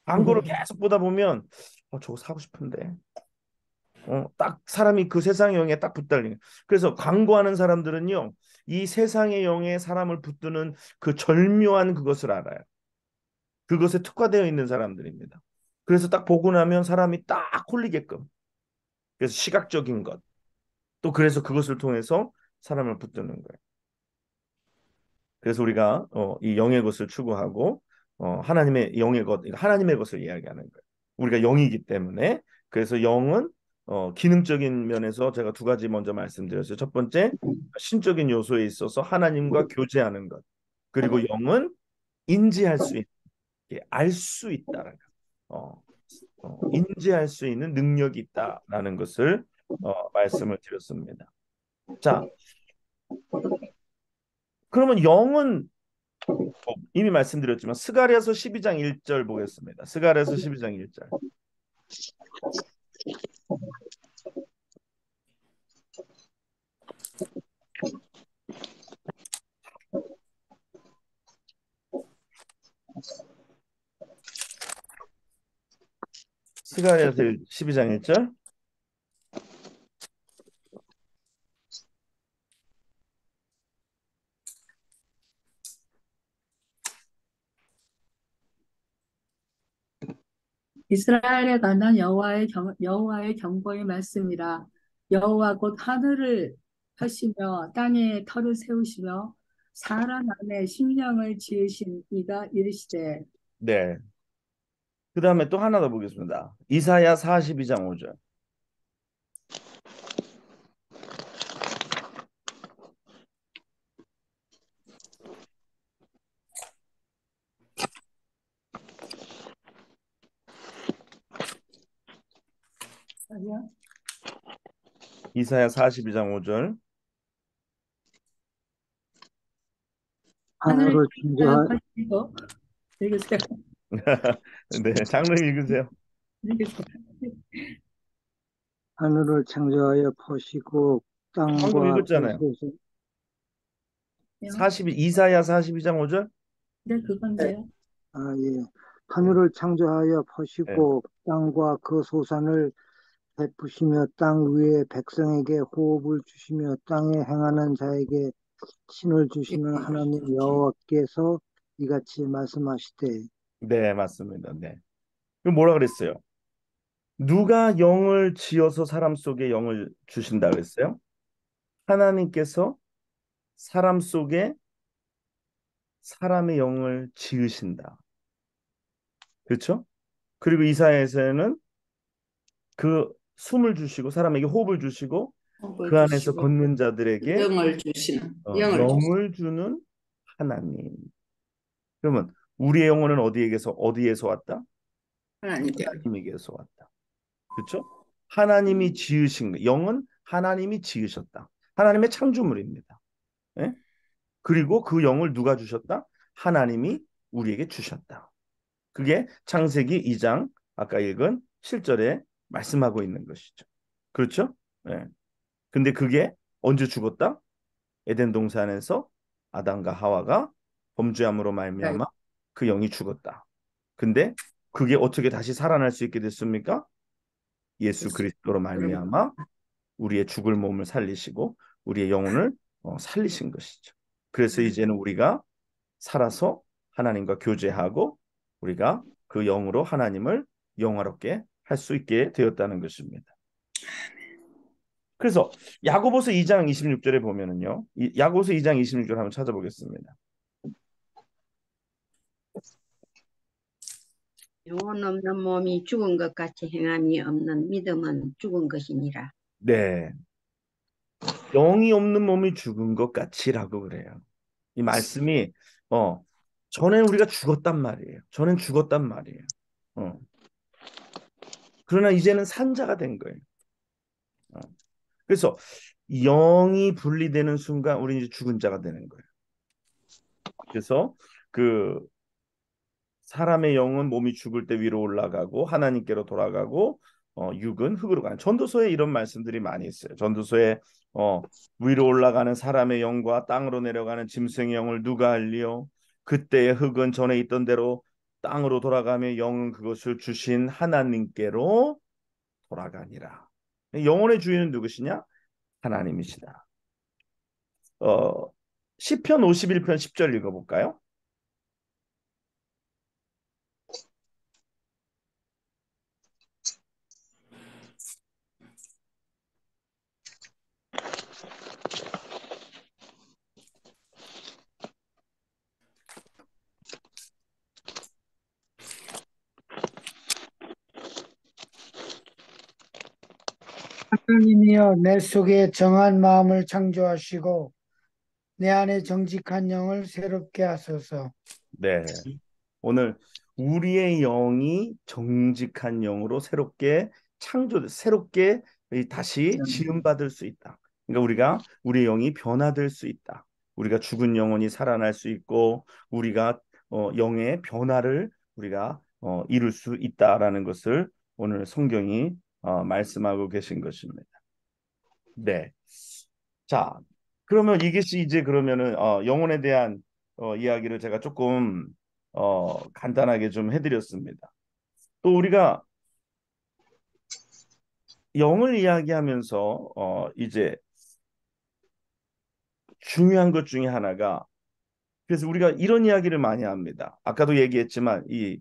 광고를 계속 보다 보면 저거 사고 싶은데. 딱 사람이 그 세상의 영에 딱 붙들리는. 그래서 광고하는 사람들은요, 이 세상의 영에 사람을 붙드는 그 절묘한 그것을 알아요. 그것에 특화되어 있는 사람들입니다. 그래서 딱 보고 나면 사람이 딱 홀리게끔. 그래서 시각적인 것. 또 그래서 그것을 통해서 사람을 붙드는 거예요. 그래서 우리가 이 영의 것을 추구하고, 하나님의 영의 것, 하나님의 것을 이야기하는 거예요. 우리가 영이기 때문에. 그래서 영은 기능적인 면에서 제가 두 가지 먼저 말씀드렸어요. 첫 번째, 신적인 요소에 있어서 하나님과 교제하는 것. 그리고 영은 인지할 수 있는, 알 수 있다라는 것. 인지할 수 있는 능력이 있다라는 것을 말씀을 드렸습니다. 자, 그러면 영은 이미 말씀드렸지만 스가랴서 12장 1절 보겠습니다. 스가랴서 12장 1절. 스가랴서 12장 1절. 이스라엘에 관한 여호와의 경고의 말씀이라. 여호와 곧 하늘을 펴시며 땅에 터를 세우시며 사람 안에 심령을 지으신 이가 이르시되. 네. 그 다음에 또 하나 더 보겠습니다. 이사야 42장 5절. 이사야 42장 5절. 하늘을 하늘을 창조하 펴시고. 읽으세요. 네, 장로님 읽으세요. 읽으세요. 하늘을 창조하여 퍼시고 방금 땅과 그 읽었잖아요. 솟은 이사야 42장 5절. 네, 그건데요. 예. 하늘을 창조하여 네. 퍼시고 땅과 그 소산을 베푸시며 땅 위에 백성에게 호흡을 주시며 땅에 행하는 자에게 신을 주시는 하나님 여호와께서 이같이 말씀하시되. 네, 맞습니다. 네. 이거 뭐라 그랬어요? 누가 영을 지어서 사람 속에 영을 주신다 그랬어요? 하나님께서 사람 속에 사람의 영을 지으신다. 그렇죠? 그리고 이사야에서는 그 숨을 주시고 사람에게 호흡을 주시고 복을 그 안에서 주시고 걷는 자들에게 영을 주시는 영을 주시는 영을 주는 하나님. 그러면 우리의 영혼은 어디에서 왔다? 하나님께 하나님에게서 왔다. 그렇죠? 하나님이 지으신 거. 영은 하나님이 지으셨다. 하나님의 창조물입니다. 예? 그리고 그 영을 누가 주셨다? 하나님이 우리에게 주셨다. 그게 창세기 2장 아까 읽은 7절에 말씀하고 있는 것이죠. 그렇죠? 예. 근데 그게 언제 죽었다? 에덴 동산에서 아담과 하와가 범죄함으로 말미암아 그 영이 죽었다. 근데 그게 어떻게 다시 살아날 수 있게 됐습니까? 예수 그리스도로 말미암아 우리의 죽을 몸을 살리시고 우리의 영혼을 살리신 것이죠. 그래서 이제는 우리가 살아서 하나님과 교제하고 우리가 그 영으로 하나님을 영화롭게 할 수 있게 되었다는 것입니다. 그래서 야고보서 2장 26절에 보면은요. 야고보서 2장 26절 한번 찾아보겠습니다. 영혼 없는 몸이 죽은 것 같이 행함이 없는 믿음은 죽은 것이니라. 네. 영이 없는 몸이 죽은 것 같이라고 그래요. 이 말씀이 전에 우리가 죽었단 말이에요. 전엔 죽었단 말이에요. 어. 그러나 이제는 산자가 된 거예요. 그래서 영이 분리되는 순간 우리 이제 죽은 자가 되는 거예요. 그래서 그 사람의 영은 몸이 죽을 때 위로 올라가고 하나님께로 돌아가고 육은 흙으로 가는. 전도서에 이런 말씀들이 많이 있어요. 전도서에 위로 올라가는 사람의 영과 땅으로 내려가는 짐승의 영을 누가 알리요? 그때의 흙은 전에 있던 대로 땅으로 돌아가며 영은 그것을 주신 하나님께로 돌아가니라. 영혼의 주인은 누구시냐? 하나님이시다. 시편 51편 10절 읽어볼까요? 하나님이여 내 속에 정한 마음을 창조하시고 내 안에 정직한 영을 새롭게 하소서. 네. 오늘 우리의 영이 정직한 영으로 새롭게 다시 지음받을 수 있다. 그러니까 우리의 영이 변화될 수 있다. 우리가 죽은 영혼이 살아날 수 있고 우리가 영의 변화를 우리가 이룰 수 있다라는 것을 오늘 성경이 말씀하고 계신 것입니다. 네. 자, 그러면 이것이 이제 그러면은 영혼에 대한 이야기를 제가 조금 간단하게 좀 해드렸습니다. 또 우리가 영을 이야기하면서 이제 중요한 것 중에 하나가 그래서 우리가 이런 이야기를 많이 합니다. 아까도 얘기했지만 이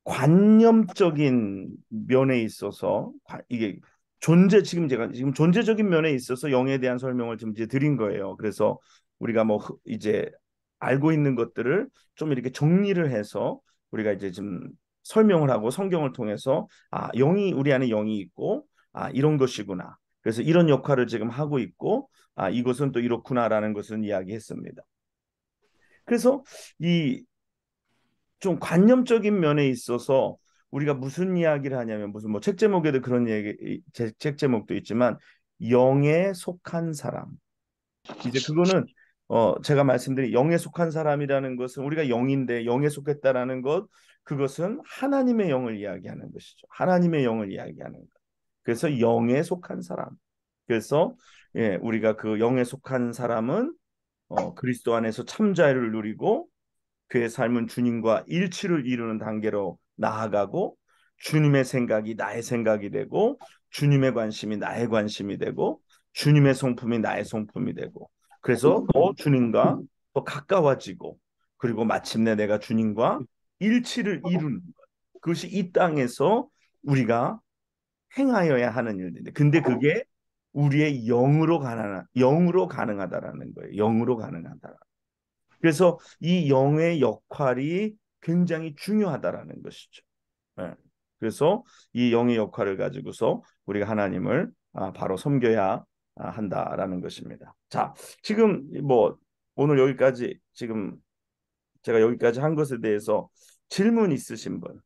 관념적인 면에 있어서 이게 지금 존재적인 면에 있어서 영에 대한 설명을 지금 이제 드린 거예요. 그래서 우리가 뭐 이제 알고 있는 것들을 좀 이렇게 정리를 해서 우리가 이제 좀 설명을 하고 성경을 통해서 우리 안에 영이 있고 이런 것이구나. 그래서 이런 역할을 지금 하고 있고 이것은 또 이렇구나라는 것은 이야기했습니다. 그래서 이 좀 관념적인 면에 있어서 우리가 무슨 이야기를 하냐면 무슨 뭐 책 제목에도 그런 책 제목도 있지만 영에 속한 사람. 이제 그거는 제가 말씀드린 영에 속한 사람이라는 것은 우리가 영인데 영에 속했다라는 것 그것은 하나님의 영을 이야기하는 것이죠. 하나님의 영을 이야기하는 것. 그래서 영에 속한 사람. 그래서 우리가 그 영에 속한 사람은 그리스도 안에서 참자유를 누리고 그의 삶은 주님과 일치를 이루는 단계로 나아가고 주님의 생각이 나의 생각이 되고 주님의 관심이 나의 관심이 되고 주님의 성품이 나의 성품이 되고 그래서 더 주님과 더 가까워지고 그리고 마침내 내가 주님과 일치를 이루는 것. 그것이 이 땅에서 우리가 행하여야 하는 일인데, 근데 그게 우리의 영으로 가능하다라는 거예요. 영으로 가능하다. 그래서 이 영의 역할이 굉장히 중요하다라는 것이죠. 예. 그래서 이 영의 역할을 가지고서 우리가 하나님을 바로 섬겨야 한다라는 것입니다. 자, 지금 뭐 오늘 여기까지 지금 제가 여기까지 한 것에 대해서 질문 있으신 분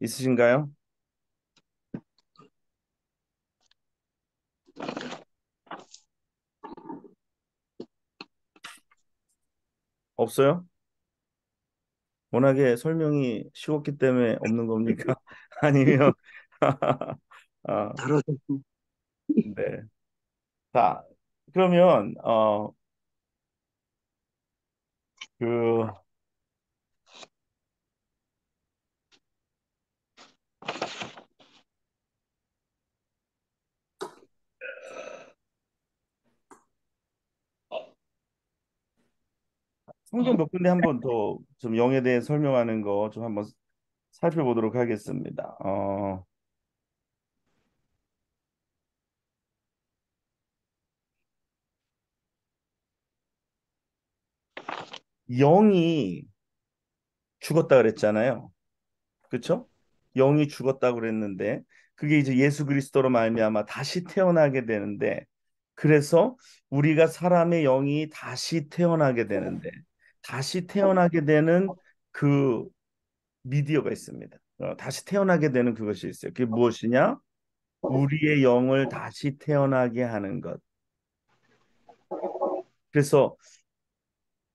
있으신가요? 없어요? 워낙에 설명이 쉬웠기 때문에 없는 겁니까? 아니면 아, 다뤄서 네. 자, 그러면 그 성경 몇 군데 한번 더 좀 영에 대해 설명하는 거 좀 한번 살펴보도록 하겠습니다. 영이 죽었다 그랬잖아요. 그렇죠? 영이 죽었다고 그랬는데 그게 이제 예수 그리스도로 말미암아 다시 태어나게 되는데 그래서 우리가 사람의 영이 다시 태어나게 되는데 다시 태어나게 되는 그 미디어가 있습니다. 다시 태어나게 되는 그것이 있어요. 그게 무엇이냐? 우리의 영을 다시 태어나게 하는 것. 그래서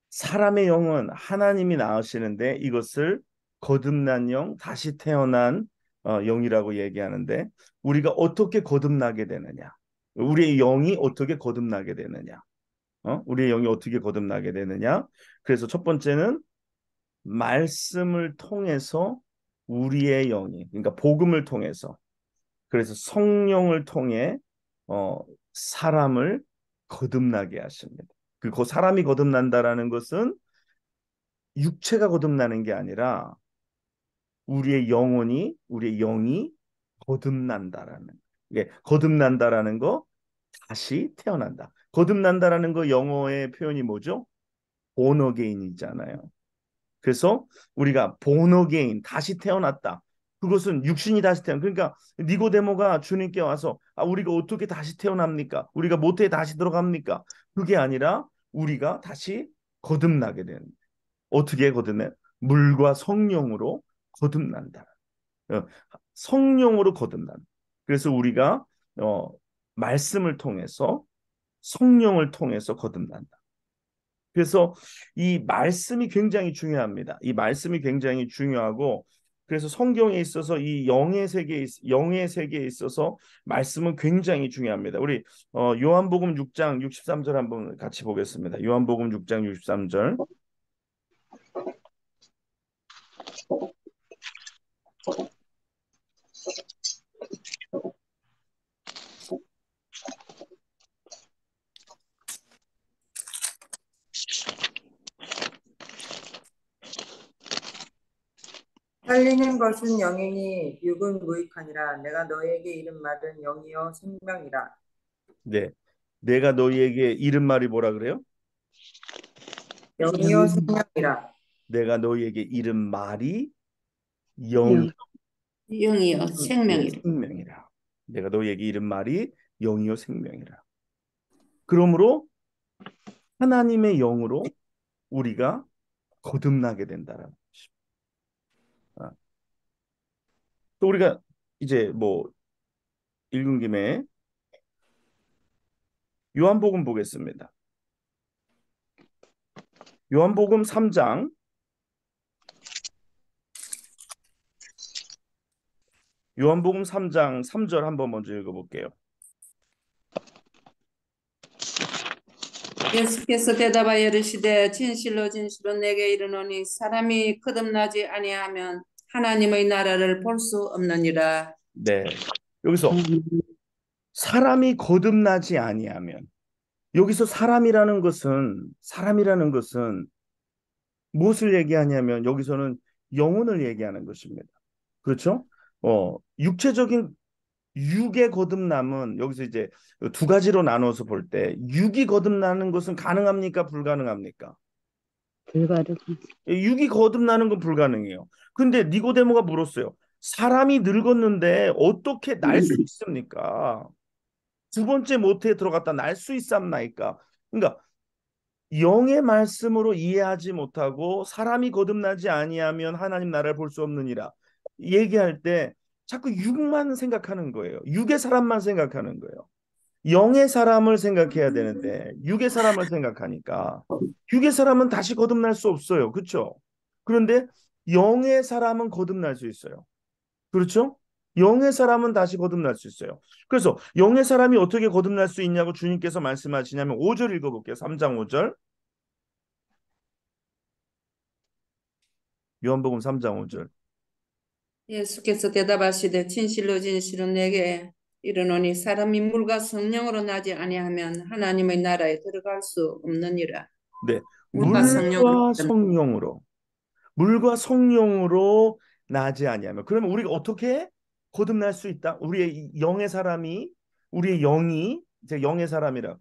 사람의 영은 하나님이 낳으시는데 이것을 거듭난 영, 다시 태어난 영이라고 얘기하는데 우리가 어떻게 거듭나게 되느냐? 우리의 영이 어떻게 거듭나게 되느냐? 우리의 영이 어떻게 거듭나게 되느냐? 그래서 첫 번째는 말씀을 통해서 우리의 영이, 그러니까 복음을 통해서, 그래서 성령을 통해 사람을 거듭나게 하십니다. 그 사람이 거듭난다라는 것은 육체가 거듭나는 게 아니라 우리의 영이 거듭난다라는 이게 거듭난다라는 거 다시 태어난다. 거듭난다라는 거 영어의 표현이 뭐죠? born again이잖아요. 그래서 우리가 born again 다시 태어났다. 그것은 육신이 다시 태어나. 그러니까 니고데모가 주님께 와서 우리가 어떻게 다시 태어납니까? 우리가 모태에 다시 들어갑니까? 그게 아니라 우리가 다시 거듭나게 되는. 어떻게 거듭내? 물과 성령으로 거듭난다. 어, 성령으로 거듭난다. 그래서 우리가 말씀을 통해서 성령을 통해서 거듭난다. 그래서 이 말씀이 굉장히 중요합니다. 이 말씀이 굉장히 중요하고 그래서 성경에 있어서 이 영의 세계에 있어서 말씀은 굉장히 중요합니다. 우리 요한복음 6장 63절 한번 같이 보겠습니다. 요한복음 6장 63절. 살리는 것은 영이니 육은 무익하니라. 내가 너에게 이른 말은 영이요 생명이라. 네. 내가 너희에게 이른 말이 뭐라 그래요? 영이요 생명이라. 내가 너희에게 이른 말이 영, 영이요 생명이라. 생명이라. 내가 너희에게 이른 말이 영이요 생명이라. 그러므로 하나님의 영으로 우리가 거듭나게 된다라는 것입니다. 또 우리가 이제 뭐 읽은 김에 요한복음 보겠습니다. 요한복음 3장 요한복음 3장 3절 한번 먼저 읽어볼게요. 예수께서 대답하여 이르시되 진실로 진실로 내게 이르노니 사람이 거듭나지 아니하면 하나님의 나라를 볼 수 없느니라. 네. 여기서 사람이 거듭나지 아니하면 여기서 사람이라는 것은 무엇을 얘기하냐면 여기서는 영혼을 얘기하는 것입니다. 그렇죠? 육체적인 육의 거듭남은 여기서 이제 두 가지로 나눠서 볼 때 육이 거듭나는 것은 가능합니까? 불가능합니까? 불가능. 육이 거듭나는 건 불가능해요. 근데 니고데모가 물었어요. 사람이 늙었는데 어떻게 날 수 있습니까? 두 번째 모태에 들어갔다 날 수 있삼나이까? 그러니까 영의 말씀으로 이해하지 못하고 사람이 거듭나지 아니하면 하나님 나라를 볼 수 없느니라 얘기할 때 자꾸 육만 생각하는 거예요. 육의 사람만 생각하는 거예요. 영의 사람을 생각해야 되는데 육의 사람을 생각하니까 육의 사람은 다시 거듭날 수 없어요. 그렇죠? 그런데 영의 사람은 거듭날 수 있어요. 그렇죠? 영의 사람은 다시 거듭날 수 있어요. 그래서 영의 사람이 어떻게 거듭날 수 있냐고 주님께서 말씀하시냐면 5절 읽어볼게요. 3장 5절. 요한복음 3장 5절. 예수께서 대답하시되 진실로 진실로 내게 이르노니 사람이 물과 성령으로 나지 아니하면 하나님의 나라에 들어갈 수 없느니라. 네. 물과 성령으로 물과 성령으로. 물과 성령으로 나지 아니하면 그러면 우리가 어떻게 거듭날 수 있다? 우리의 영의 사람이 우리의 영이 이제 영의 사람이라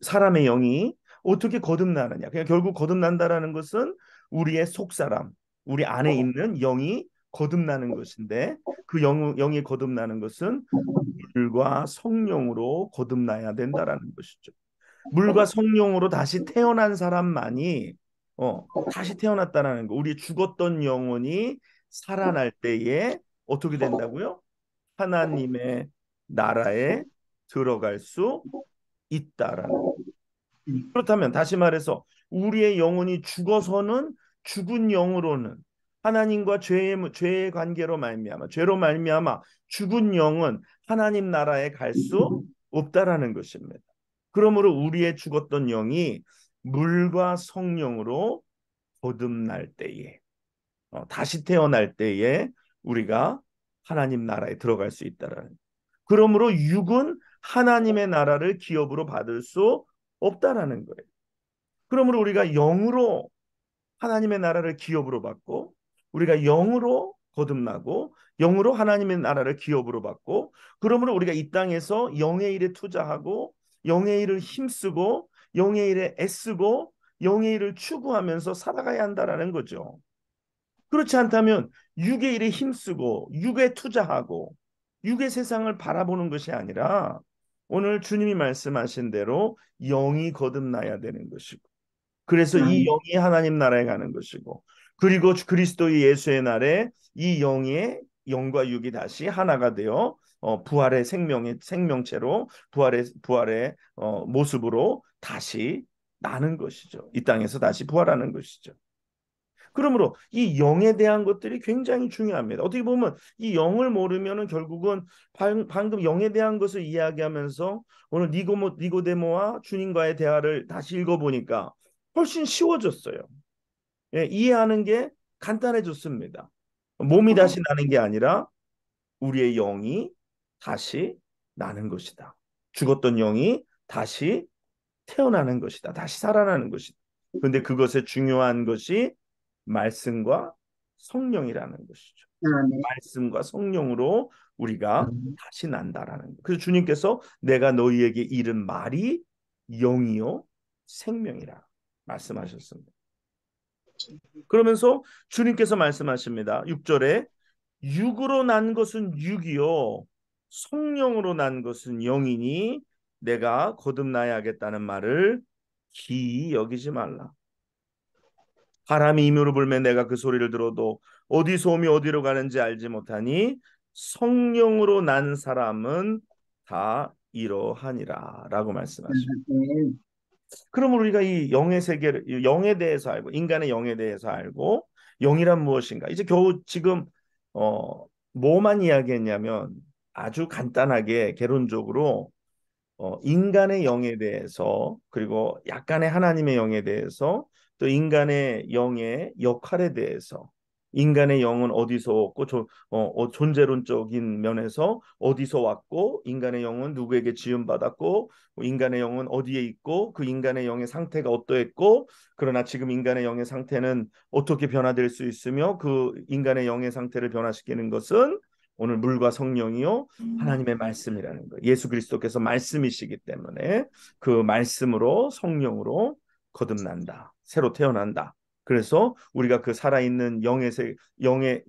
사람의 영이 어떻게 거듭나느냐? 그냥 결국 거듭난다라는 것은 우리의 속사람, 우리 안에 있는 영이 거듭나는 것인데 그 영이 거듭나는 것은 물과 성령으로 거듭나야 된다라는 것이죠. 물과 성령으로 다시 태어난 사람만이 다시 태어났다라는 거. 우리 죽었던 영혼이 살아날 때에 어떻게 된다고요? 하나님의 나라에 들어갈 수 있다라는 거. 그렇다면 다시 말해서 우리의 영혼이 죽어서는 죽은 영으로는 하나님과 죄의 관계로 말미암아 죄로 말미암아 죽은 영은 하나님 나라에 갈 수 없다라는 것입니다. 그러므로 우리의 죽었던 영이 물과 성령으로 거듭날 때에 다시 태어날 때에 우리가 하나님 나라에 들어갈 수 있다라는. 그러므로 육은 하나님의 나라를 기업으로 받을 수 없다라는 거예요. 그러므로 우리가 영으로 하나님의 나라를 기업으로 받고 우리가 영으로 거듭나고 영으로 하나님의 나라를 기업으로 받고 그러므로 우리가 이 땅에서 영의 일에 투자하고 영의 일을 힘쓰고 영의 일에 애쓰고 영의 일을 추구하면서 살아가야 한다라는 거죠. 그렇지 않다면 육의 일에 힘쓰고 육에 투자하고 육의 세상을 바라보는 것이 아니라 오늘 주님이 말씀하신 대로 영이 거듭나야 되는 것이고 그래서 이 영이 하나님 나라에 가는 것이고 그리고 그리스도의 예수의 날에 이 영과 육이 다시 하나가 되어 부활의 생명체로 부활의 모습으로 다시 나는 것이죠. 이 땅에서 다시 부활하는 것이죠. 그러므로 이 영에 대한 것들이 굉장히 중요합니다. 어떻게 보면 이 영을 모르면은 결국은 방금 영에 대한 것을 이야기하면서 오늘 니고데모와 주님과의 대화를 다시 읽어보니까 훨씬 쉬워졌어요. 예, 이해하는 게 간단해졌습니다. 몸이 다시 나는 게 아니라 우리의 영이 다시 나는 것이다. 죽었던 영이 다시 태어나는 것이다. 다시 살아나는 것이다. 그런데 그것의 중요한 것이 말씀과 성령이라는 것이죠. 네. 말씀과 성령으로 우리가 다시 난다라는 거. 그래서 주님께서 내가 너희에게 이른 말이 영이요 생명이라 말씀하셨습니다. 그러면서 주님께서 말씀하십니다. 6절에 육으로 난 것은 육이요 성령으로 난 것은 영이니 내가 거듭나야겠다는 말을 기이 여기지 말라. 바람이 이무를 불면 내가 그 소리를 들어도 어디서 오며 어디로 가는지 알지 못하니 성령으로 난 사람은 다 이러하니라 라고 말씀하십니다. 네. 그럼 우리가 이 영의 세계를 영에 대해서 알고 인간의 영에 대해서 알고 영이란 무엇인가 이제 겨우 지금 뭐만 이야기했냐면 아주 간단하게 개론적으로 인간의 영에 대해서 그리고 약간의 하나님의 영에 대해서 또 인간의 영의 역할에 대해서 인간의 영은 어디서 왔고 존재론적인 면에서 어디서 왔고 인간의 영은 누구에게 지음받았고 인간의 영은 어디에 있고 그 인간의 영의 상태가 어떠했고 그러나 지금 인간의 영의 상태는 어떻게 변화될 수 있으며 그 인간의 영의 상태를 변화시키는 것은 오늘 물과 성령이요 하나님의 말씀이라는 거예요. 예수 그리스도께서 말씀이시기 때문에 그 말씀으로 성령으로 거듭난다. 새로 태어난다. 그래서 우리가 그 살아있는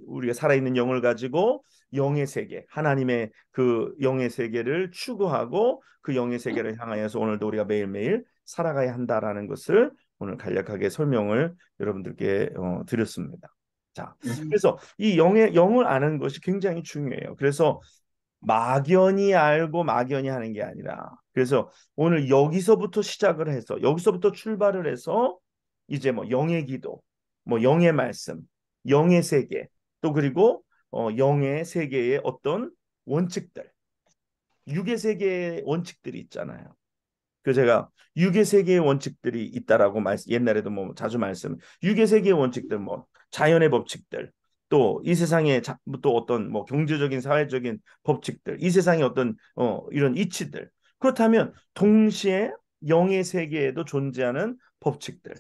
우리가 살아있는 영을 가지고 영의 세계, 하나님의 그 영의 세계를 추구하고 그 영의 세계를 향하여서 오늘도 우리가 매일매일 살아가야 한다라는 것을 오늘 간략하게 설명을 여러분들께 드렸습니다. 자, 그래서 이 영을 아는 것이 굉장히 중요해요. 그래서 막연히 알고 막연히 하는 게 아니라 그래서 오늘 여기서부터 시작을 해서 여기서부터 출발을 해서 이제 뭐 영의 기도, 뭐 영의 말씀, 영의 세계 또 그리고 영의 세계의 어떤 원칙들, 육의 세계의 원칙들이 있잖아요. 그 제가 육의 세계의 원칙들이 있다라고 옛날에도 뭐 자주 말씀 육의 세계의 원칙들 뭐 자연의 법칙들 또 이 세상의 또 어떤 뭐 경제적인 사회적인 법칙들 이 세상의 어떤 이런 이치들 그렇다면 동시에 영의 세계에도 존재하는 법칙들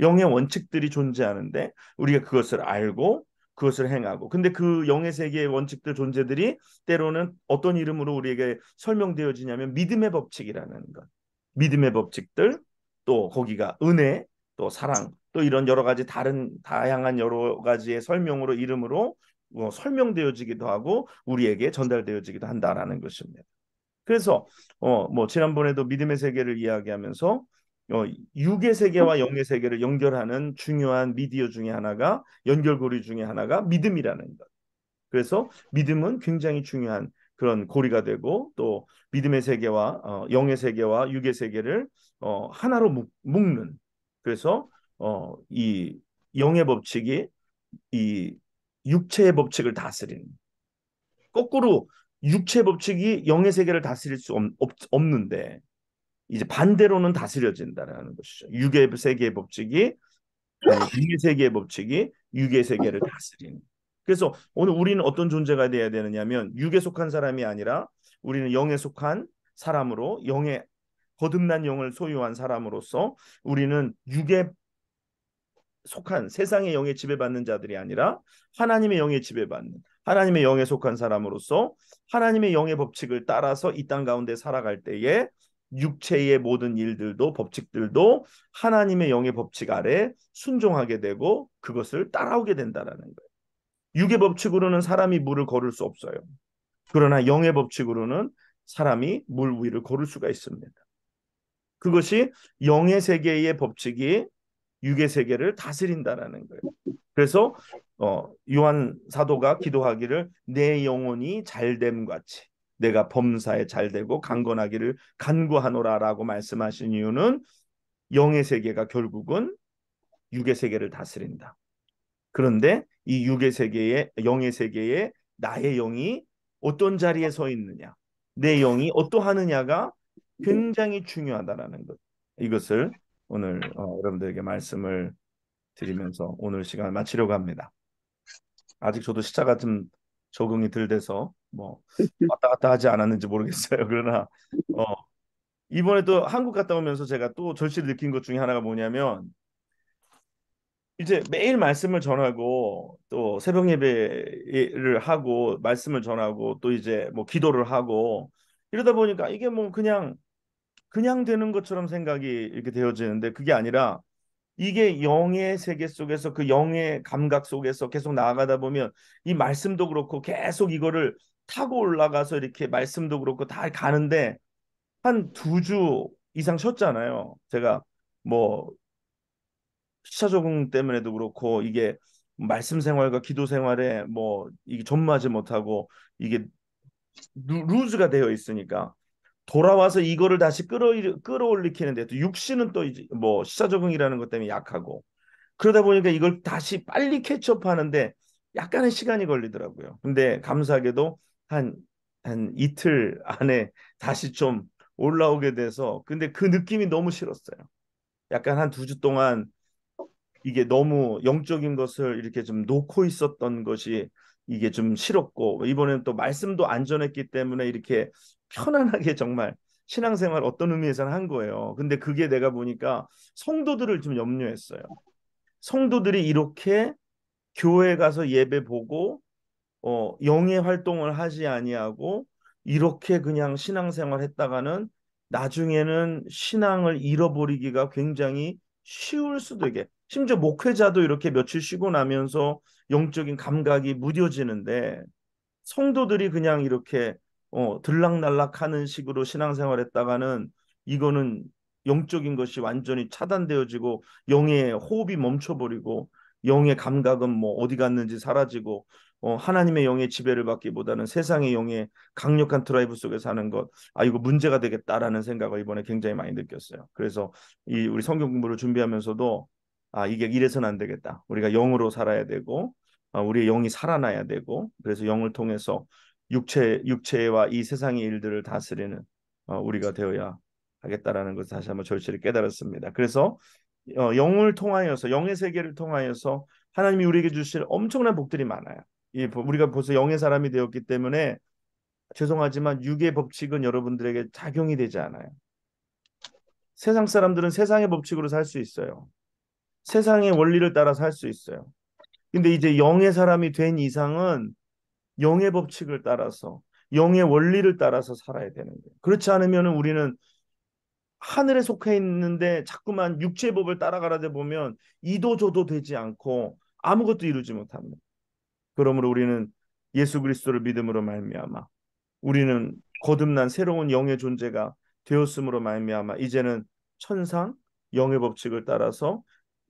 영의 원칙들이 존재하는데 우리가 그것을 알고 그것을 행하고 근데 그 영의 세계의 원칙들 존재들이 때로는 어떤 이름으로 우리에게 설명되어지냐면 믿음의 법칙이라는 것 믿음의 법칙들, 또 거기가 은혜, 또 사랑, 또 이런 여러 가지 다양한 여러 가지의 설명으로 이름으로 설명되어지기도 하고 우리에게 전달되어지기도 한다라는 것입니다. 그래서 뭐 지난번에도 믿음의 세계를 이야기하면서 육의 세계와 영의 세계를 연결하는 중요한 미디어 중에 하나가 연결고리 중에 하나가 믿음이라는 것. 그래서 믿음은 굉장히 중요한 그런 고리가 되고 또 믿음의 세계와 영의 세계와 육의 세계를 하나로 묶는 그래서 이 영의 법칙이 이 육체의 법칙을 다스리는 거꾸로 육체의 법칙이 영의 세계를 다스릴 수 없는데 이제 반대로는 다스려진다라는 것이죠. 육의 세계의 법칙이 아니 육의 세계의 법칙이 육의 세계를 다스리는. 그래서 오늘 우리는 어떤 존재가 되어야 되느냐면 육에 속한 사람이 아니라 우리는 영에 속한 사람으로 영에 거듭난 영을 소유한 사람으로서 우리는 육에 속한 세상의 영에 지배받는 자들이 아니라 하나님의 영에 지배받는 하나님의 영에 속한 사람으로서 하나님의 영의 법칙을 따라서 이 땅 가운데 살아갈 때에 육체의 모든 일들도 법칙들도 하나님의 영의 법칙 아래 순종하게 되고 그것을 따라오게 된다라는 거예요. 육의 법칙으로는 사람이 물을 걸을 수 없어요. 그러나 영의 법칙으로는 사람이 물 위를 걸을 수가 있습니다. 그것이 영의 세계의 법칙이 육의 세계를 다스린다라는 거예요. 그래서 요한 사도가 기도하기를 내 영혼이 잘됨 같이 내가 범사에 잘되고 강건하기를 간구하노라라고 말씀하신 이유는 영의 세계가 결국은 육의 세계를 다스린다. 그런데 이 육의 세계에 영의 세계에 나의 영이 어떤 자리에 서 있느냐, 내 영이 어떠하느냐가 굉장히 중요하다라는 것. 이것을 오늘 여러분들에게 말씀을 드리면서 오늘 시간을 마치려고 합니다. 아직 저도 시차가 좀 적응이 덜 돼서 뭐 왔다 갔다 하지 않았는지 모르겠어요. 그러나 이번에 또 한국 갔다 오면서 제가 또 절실히 느낀 것 중에 하나가 뭐냐면 이제 매일 말씀을 전하고 또 새벽 예배를 하고 말씀을 전하고 또 이제 뭐 기도를 하고 이러다 보니까 이게 뭐 그냥 되는 것처럼 생각이 이렇게 되어지는데 그게 아니라 이게 영의 세계 속에서 그 영의 감각 속에서 계속 나아가다 보면 이 말씀도 그렇고 계속 이거를 타고 올라가서 이렇게 말씀도 그렇고 다 가는데 한 2주 이상 쉬었잖아요. 제가 뭐 시차 적응 때문에도 그렇고 이게 말씀 생활과 기도 생활에 뭐 이게 전무하지 못하고 이게 루즈가 되어 있으니까 돌아와서 이거를 다시 끌어올리키는데 또 육신은 또 이제 뭐 시차 적응이라는 것 때문에 약하고 그러다 보니까 이걸 다시 빨리 캐치업하는데 약간의 시간이 걸리더라고요. 근데 감사하게도 한 이틀 안에 다시 좀 올라오게 돼서 근데 그 느낌이 너무 싫었어요. 약간 한 2주 동안 이게 너무 영적인 것을 이렇게 좀 놓고 있었던 것이 이게 좀 싫었고, 이번에는 또 말씀도 안전했기 때문에 이렇게 편안하게 정말 신앙생활 어떤 의미에서는 한 거예요. 근데 그게 내가 보니까 성도들을 좀 염려했어요. 성도들이 이렇게 교회 가서 예배 보고 영의 활동을 하지 아니하고 이렇게 그냥 신앙생활 했다가는 나중에는 신앙을 잃어버리기가 굉장히 쉬울 수도 있게, 심지어 목회자도 이렇게 며칠 쉬고 나면서 영적인 감각이 무뎌지는데 성도들이 그냥 이렇게 들락날락하는 식으로 신앙생활 했다가는 이거는 영적인 것이 완전히 차단되어지고 영의 호흡이 멈춰버리고 영의 감각은 뭐 어디 갔는지 사라지고 하나님의 영의 지배를 받기보다는 세상의 영의 강력한 드라이브 속에 사는 것, 이거 문제가 되겠다라는 생각을 이번에 굉장히 많이 느꼈어요. 그래서 이 우리 성경 공부를 준비하면서도 이게 이래서는 안 되겠다. 우리가 영으로 살아야 되고 우리의 영이 살아나야 되고, 그래서 영을 통해서 육체와 이 세상의 일들을 다스리는 우리가 되어야 하겠다라는 것을 다시 한번 절실히 깨달았습니다. 그래서 영을 통하여서, 영의 세계를 통하여서 하나님이 우리에게 주실 엄청난 복들이 많아요. 우리가 벌써 영의 사람이 되었기 때문에 죄송하지만 육의 법칙은 여러분들에게 작용이 되지 않아요. 세상 사람들은 세상의 법칙으로 살 수 있어요. 세상의 원리를 따라 살 수 있어요. 근데 이제 영의 사람이 된 이상은 영의 법칙을 따라서, 영의 원리를 따라서 살아야 되는 거예요. 그렇지 않으면 우리는 하늘에 속해 있는데 자꾸만 육체의 법을 따라가려다 보면 이도저도 되지 않고 아무것도 이루지 못합니다. 그러므로 우리는 예수 그리스도를 믿음으로 말미암아 우리는 거듭난 새로운 영의 존재가 되었음으로 말미암아 이제는 천상 영의 법칙을 따라서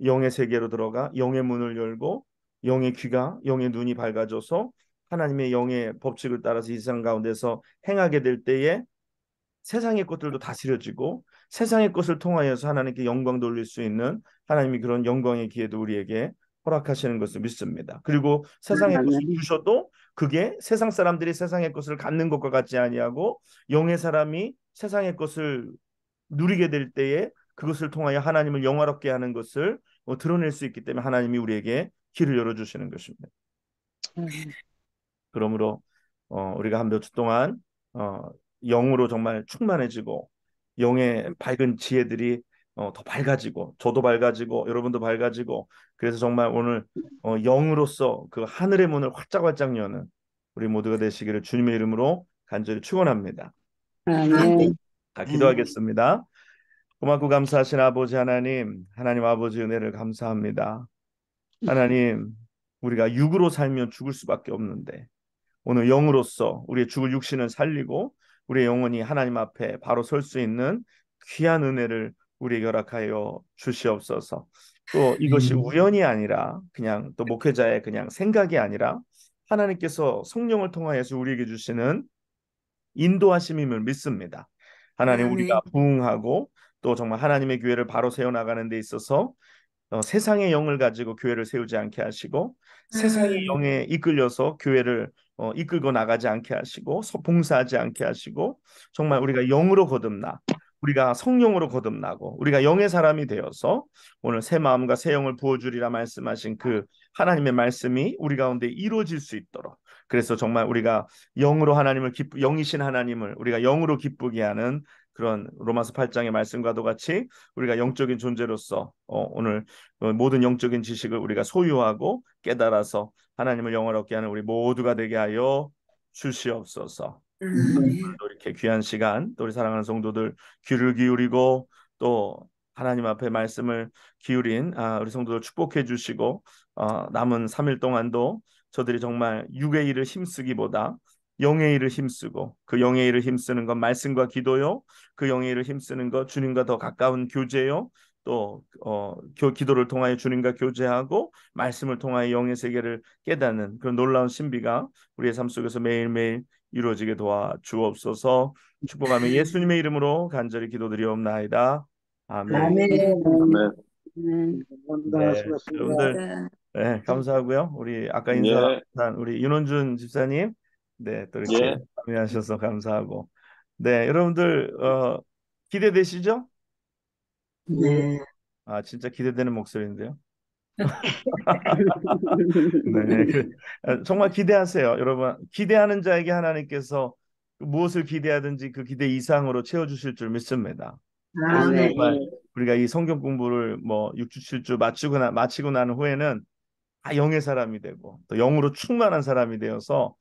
영의 세계로 들어가 영의 문을 열고 영의 귀가, 영의 눈이 밝아져서 하나님의 영의 법칙을 따라서 이 세상 가운데서 행하게 될 때에 세상의 것들도 다스려지고 세상의 것을 통하여서 하나님께 영광 돌릴 수 있는 하나님이 그런 영광의 기회도 우리에게 허락하시는 것을 믿습니다. 그리고 세상의 것을 아멘. 주셔도 그게 세상 사람들이 세상의 것을 갖는 것과 같지 아니하고 영의 사람이 세상의 것을 누리게 될 때에 그것을 통하여 하나님을 영화롭게 하는 것을 드러낼 수 있기 때문에 하나님이 우리에게 길을 열어주시는 것입니다. 그러므로 우리가 한 몇 주 동안 어, 영으로 정말 충만해지고 영의 밝은 지혜들이 더 밝아지고 저도 밝아지고 여러분도 밝아지고, 그래서 정말 오늘 영으로서 그 하늘의 문을 활짝활짝 여는 우리 모두가 되시기를 주님의 이름으로 간절히 축원합니다. 아멘. 다 기도하겠습니다. 고맙고 감사하신 아버지 하나님, 하나님 아버지 은혜를 감사합니다. 하나님, 우리가 육으로 살면 죽을 수밖에 없는데 오늘 영으로서 우리의 죽을 육신을 살리고 우리의 영혼이 하나님 앞에 바로 설 수 있는 귀한 은혜를 우리에게 허락하여 주시옵소서. 또 이것이 우연이 아니라 그냥 또 목회자의 그냥 생각이 아니라 하나님께서 성령을 통하여서 우리에게 주시는 인도하심임을 믿습니다. 하나님, 우리가 아멘. 부응하고 또 정말 하나님의 교회를 바로 세워나가는 데 있어서 세상의 영을 가지고 교회를 세우지 않게 하시고 세상의 영에 이끌려서 교회를 이끌고 나가지 않게 하시고 봉사하지 않게 하시고 정말 우리가 영으로 거듭나 우리가 성령으로 거듭나고 우리가 영의 사람이 되어서 오늘 새 마음과 새 영을 부어주리라 말씀하신 그 하나님의 말씀이 우리 가운데 이루어질 수 있도록, 그래서 정말 우리가 영으로 영이신 하나님을 우리가 영으로 기쁘게 하는 그런 로마서 8장의 말씀과도 같이 우리가 영적인 존재로서 오늘 모든 영적인 지식을 우리가 소유하고 깨달아서 하나님을 영화롭게 하는 우리 모두가 되게 하여 주시옵소서. 또 이렇게 귀한 시간 또 우리 사랑하는 성도들 귀를 기울이고 또 하나님 앞에 말씀을 기울인 우리 성도들 축복해 주시고 남은 3일 동안도 저들이 정말 육의 일을 힘쓰기보다 영의 일을 힘쓰고 그 영의 일을 힘쓰는 건 말씀과 기도요, 그 영의 일을 힘쓰는 것 주님과 더 가까운 교제요, 또 기도를 통하여 주님과 교제하고 말씀을 통하여 영의 세계를 깨닫는 그런 놀라운 신비가 우리의 삶 속에서 매일매일 이루어지게 도와 주옵소서. 축복하며 예수님의 이름으로 간절히 기도드리옵나이다. 아멘. 아멘. 아멘. 감사합니다. 네, 수고하셨습니다. 여러분들 네, 감사하고요. 우리 아까 예, 인사한 우리 윤원준 집사님, 네, 또 이렇게 예, 참여하셔서 감사하고, 네, 여러분들 기대되시죠? 네. 진짜 기대되는 목소리인데요. 네, 정말 기대하세요, 여러분. 기대하는 자에게 하나님께서 무엇을 기대하든지 그 기대 이상으로 채워주실 줄 믿습니다. 그래서 아멘. 정말 우리가 이 성경 공부를 뭐 6주, 7주 마치고 난 후에는 다 영의 사람이 되고 또 영으로 충만한 사람이 되어서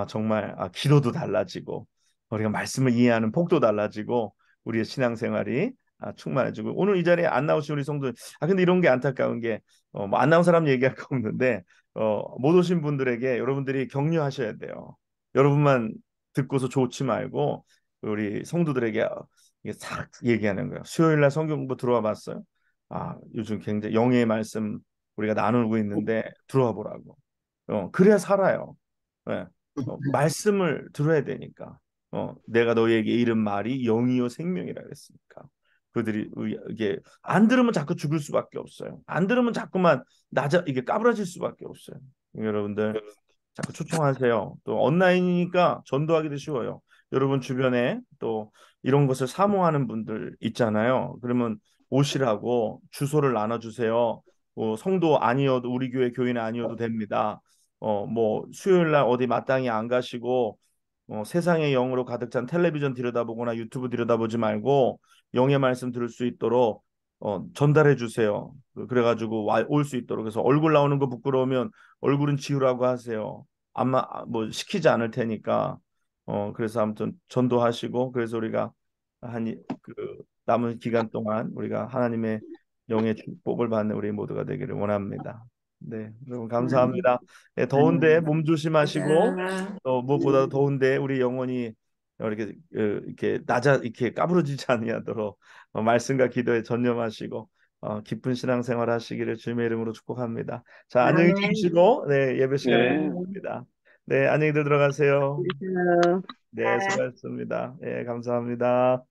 정말 기도도 달라지고 우리가 말씀을 이해하는 폭도 달라지고 우리의 신앙생활이 충만해지고 오늘 이 자리에 안 나오신 우리 성도 근데 이런 게 안타까운 게 뭐안 나온 사람 얘기할 거 없는데 못 오신 분들에게 여러분들이 격려하셔야 돼요. 여러분만 듣고서 좋지 말고 우리 성도들에게 이게 싹 얘기하는 거예요. 수요일 날 성경 공부 들어와 봤어요? 요즘 굉장히 영의 말씀 우리가 나누고 있는데 들어와 보라고. 그래야 살아요. 예. 말씀을 들어야 되니까. 내가 너희에게 이른 말이 영이요 생명이라 그랬으니까. 그들이 이게 안 들으면 자꾸 죽을 수밖에 없어요. 안 들으면 자꾸만 이게 까부라질 수밖에 없어요. 여러분들 자꾸 초청하세요. 또 온라인이니까 전도하기도 쉬워요. 여러분 주변에 또 이런 것을 사모하는 분들 있잖아요. 그러면 오시라고 주소를 나눠주세요. 성도 아니어도 우리 교회 교인 아니어도 됩니다. 뭐 수요일 날 어디 마땅히 안 가시고 세상의 영으로 가득 찬 텔레비전 들여다보거나 유튜브 들여다보지 말고 영의 말씀 들을 수 있도록 전달해 주세요. 그래가지고 올 수 있도록. 그래서 얼굴 나오는 거 부끄러우면 얼굴은 지우라고 하세요. 아마 뭐 시키지 않을 테니까. 그래서 아무튼 전도하시고 그래서 우리가 그 남은 기간 동안 우리가 하나님의 영의 축복을 받는 우리 모두가 되기를 원합니다. 네, 여러분 감사합니다. 네, 더운데 몸 조심하시고 자, 또 무엇보다 더운데 우리 영혼이 이렇게 이렇게 까부러지지 아니하도록 말씀과 기도에 전념하시고 기쁜 신앙생활 하시기를 주님의 이름으로 축복합니다. 자, 안녕히 아멘. 주무시고 네, 예배 시간에 네. 뵙겠습니다. 네, 안녕히들 들어가세요. 그래서 네, 수고하셨습니다. 네, 감사합니다.